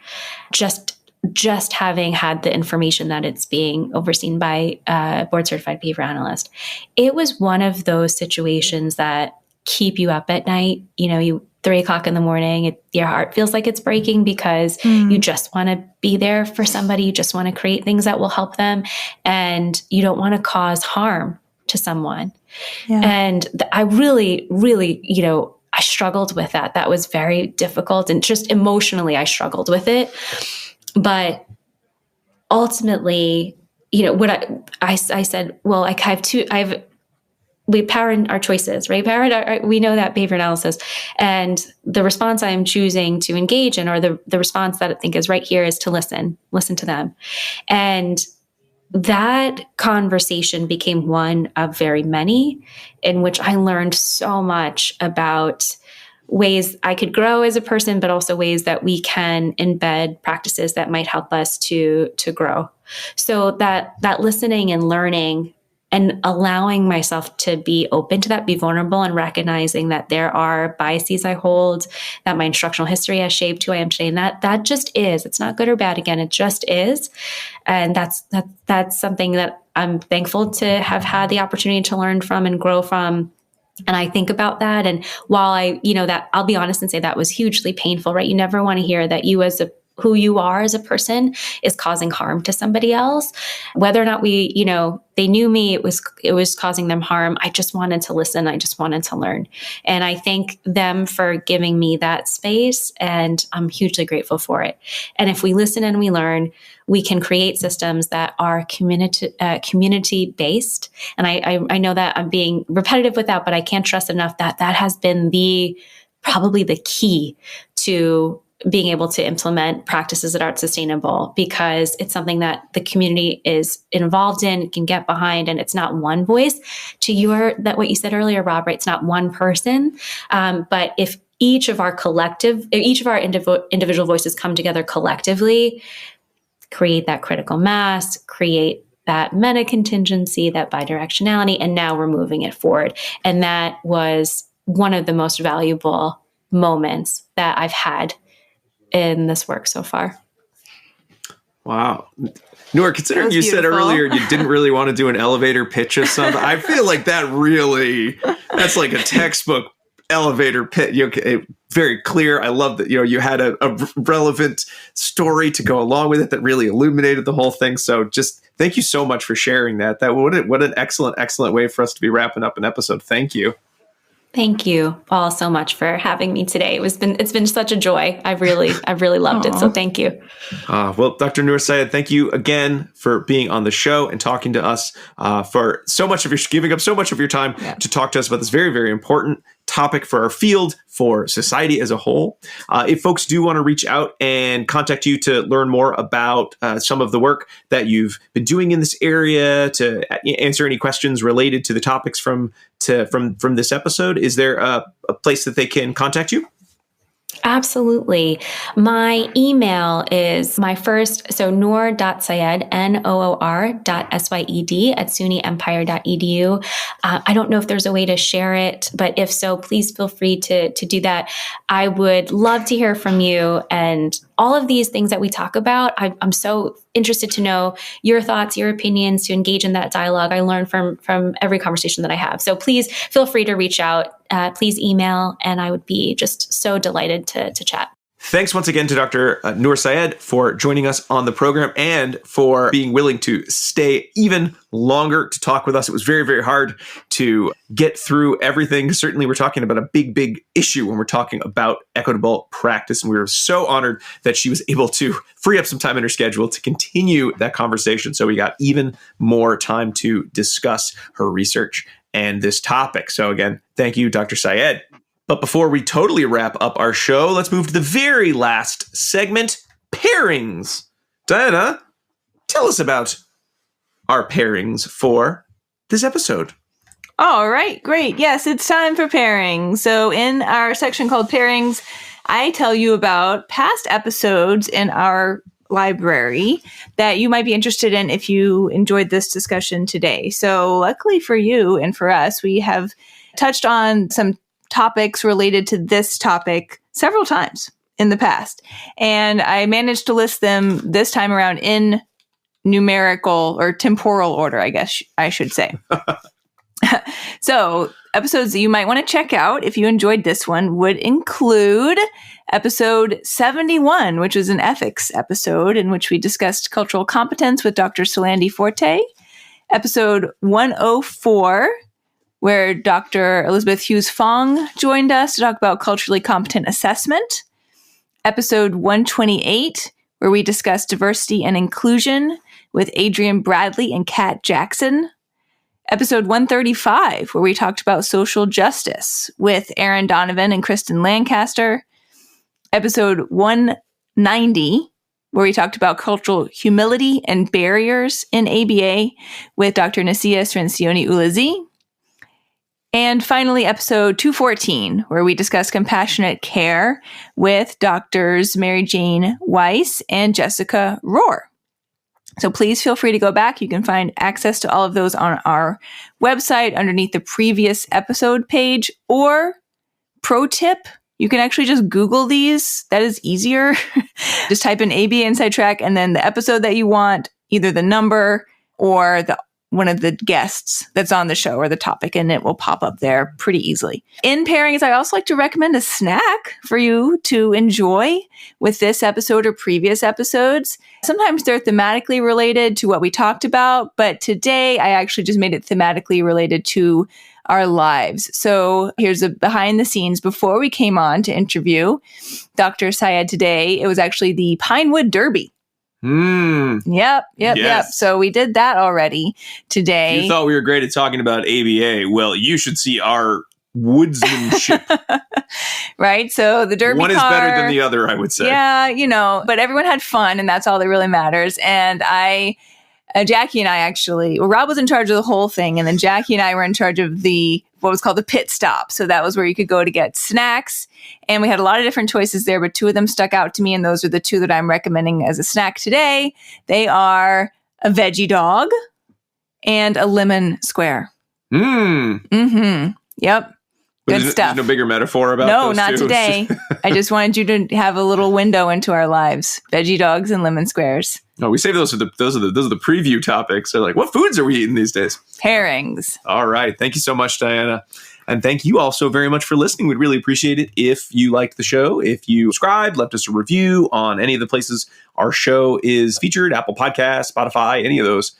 Just just having had the information that it's being overseen by a board certified behavior analyst, it was one of those situations that keep you up at night. You 3:00 in the morning, your heart feels like it's breaking because you just want to be there for somebody. You just want to create things that will help them, and you don't want to cause harm to someone. Yeah. And I really, really, I struggled with that. That was very difficult, and just emotionally, I struggled with it. But ultimately, what I said, well, we power our choices, right? We know that behavior analysis, and the response I'm choosing to engage in, or the response that I think is right here, is to listen to them. And that conversation became one of very many in which I learned so much about ways I could grow as a person, but also ways that we can embed practices that might help us to grow. So that listening and learning and allowing myself to be open to that, be vulnerable, and recognizing that there are biases I hold, that my instructional history has shaped who I am today. And that just is. It's not good or bad. Again, it just is. And that's something that I'm thankful to have had the opportunity to learn from and grow from. And I think about that. And while that, I'll be honest and say that was hugely painful, right? You never want to hear that who you are as a person is causing harm to somebody else. Whether or not they knew me, it was causing them harm. I just wanted to listen. I just wanted to learn. And I thank them for giving me that space, and I'm hugely grateful for it. And if we listen and we learn, we can create systems that are community-based. And I know that I'm being repetitive with that, but I can't stress enough that has been probably the key to being able to implement practices that are sustainable, because it's something that the community is involved in, can get behind, and it's not one voice. What you said earlier, Rob, right? It's not one person, but if each of our individual voices come together collectively, create that critical mass, create that meta contingency, that bidirectionality, and now we're moving it forward. And that was one of the most valuable moments that I've had in this work so far. Wow. Noor, considering you said earlier you didn't really want to do an elevator pitch or something, I feel like that's like a textbook elevator pitch. Very clear. I love that, you had a relevant story to go along with it that really illuminated the whole thing. So just thank you so much for sharing that. What an excellent way for us to be wrapping up an episode. Thank you. Thank you all so much for having me today. It's been such a joy. I've really loved it. So thank you. Well, Dr. Noor Syed, thank you again for being on the show and talking to us, for giving up so much of your time to talk to us about this very, very important topic for our field, for society as a whole. If folks do want to reach out and contact you to learn more about some of the work that you've been doing in this area, to answer any questions related to the topics from this episode, is there a place that they can contact you? Absolutely. My email is Noor.Syed, Noor.Syed at SUNYempire.edu. I don't know if there's a way to share it, but if so, please feel free to do that. I would love to hear from you, and all of these things that we talk about. I'm so interested to know your thoughts, your opinions, to engage in that dialogue. I learn from every conversation that I have. So please feel free to reach out. Please email, and I would be just so delighted to chat. Thanks once again to Dr. Noor Syed for joining us on the program and for being willing to stay even longer to talk with us. It was very, very hard to get through everything. Certainly, we're talking about a big, big issue when we're talking about equitable practice. And we were so honored that she was able to free up some time in her schedule to continue that conversation. So we got even more time to discuss her research and this topic. So again, thank you, Dr. Syed. But before we totally wrap up our show, let's move to the very last segment, pairings. Diana, tell us about our pairings for this episode. All right, great. Yes, it's time for pairings. So in our section called pairings, I tell you about past episodes in our library that you might be interested in if you enjoyed this discussion today. So luckily for you and for us, we have touched on some topics related to this topic several times in the past. And I managed to list them this time around in numerical or temporal order, I guess I should say. So episodes that you might want to check out if you enjoyed this one would include episode 71, which was an ethics episode in which we discussed cultural competence with Dr. Solandi Forte. Episode 104, where Dr. Elizabeth Hughes Fong joined us to talk about culturally competent assessment. Episode 128, where we discussed diversity and inclusion with Adrian Bradley and Kat Jackson. Episode 135, where we talked about social justice with Aaron Donovan and Kristen Lancaster. Episode 190, where we talked about cultural humility and barriers in ABA with Dr. Nasia Srencioni-Ulazi. And finally, episode 214, where we discussed compassionate care with Doctors Mary Jane Weiss and Jessica Rohr. So please feel free to go back. You can find access to all of those on our website underneath the previous episode page. Or, pro tip, you can actually just Google these. That is easier. Just type in ABA Inside Track and then the episode that you want, either the number or one of the guests that's on the show or the topic, and it will pop up there pretty easily. In pairings, I also like to recommend a snack for you to enjoy with this episode or previous episodes. Sometimes they're thematically related to what we talked about, but today I actually just made it thematically related to our lives. So here's a behind the scenes. Before we came on to interview Dr. Syed today, it was actually the Pinewood Derby. Yep. So we did that already today. You thought we were great at talking about ABA. Well, you should see our woodsmanship. Right? So the Derby one is car, better than the other, I would say. Yeah, but everyone had fun, and that's all that really matters. And Jackie and I actually, Rob was in charge of the whole thing, and then Jackie and I were in charge of what was called the pit stop. So that was where you could go to get snacks. And we had a lot of different choices there, but two of them stuck out to me, and those are the two that I'm recommending as a snack today. They are a veggie dog and a lemon square. Yep. Good stuff. There's no bigger metaphor about No, those not two. today. I just wanted you to have a little window into our lives. Veggie dogs and lemon squares. No, we save those for those are the preview topics. They're like, what foods are we eating these days? Pairings. All right. Thank you so much, Diana. And thank you all so very much for listening. We'd really appreciate it if you liked the show. If you subscribed, left us a review on any of the places our show is featured, Apple Podcasts, Spotify, any of those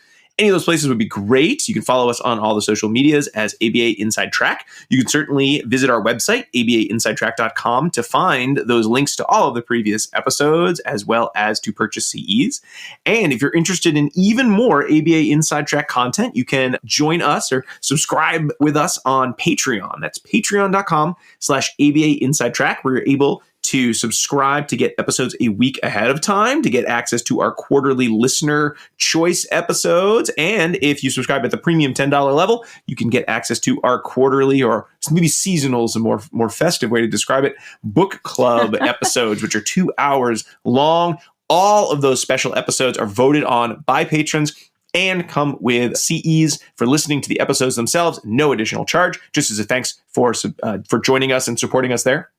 places would be great. You can follow us on all the social medias as ABA Inside Track. You can certainly visit our website, abainsidetrack.com, to find those links to all of the previous episodes, as well as to purchase CEs. And if you're interested in even more ABA Inside Track content, you can join us or subscribe with us on Patreon. That's patreon.com/ABA Inside Track, where you're able to subscribe to get episodes a week ahead of time, to get access to our quarterly listener choice episodes. And if you subscribe at the premium $10 level, you can get access to our quarterly, or maybe seasonal is a more festive way to describe it, book club episodes, which are 2 hours long. All of those special episodes are voted on by patrons and come with CEs for listening to the episodes themselves. No additional charge, just as a thanks for joining us and supporting us there.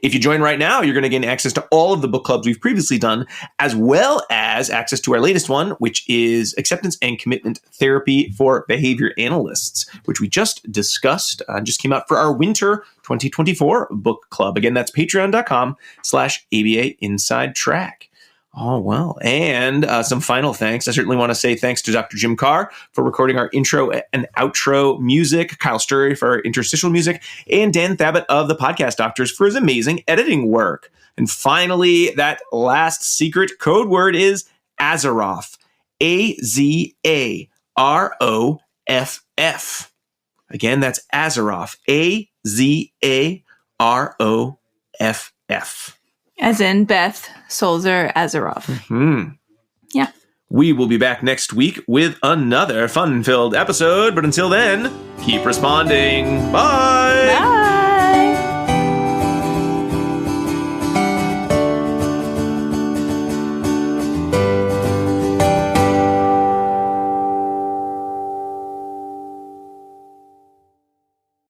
If you join right now, you're going to gain access to all of the book clubs we've previously done, as well as access to our latest one, which is Acceptance and Commitment Therapy for Behavior Analysts, which we just discussed, just came out for our winter 2024 book club. Again, that's patreon.com/ABA Inside Track. Oh, well. And some final thanks. I certainly want to say thanks to Dr. Jim Carr for recording our intro and outro music, Kyle Sturry for our interstitial music, and Dan Thabit of the Podcast Doctors for his amazing editing work. And finally, that last secret code word is Azaroff. AZAROFF. Again, that's Azaroff. AZAROFF. As in Beth Solzer Azaroff. Yeah. We will be back next week with another fun-filled episode. But until then, keep responding. Bye. Bye.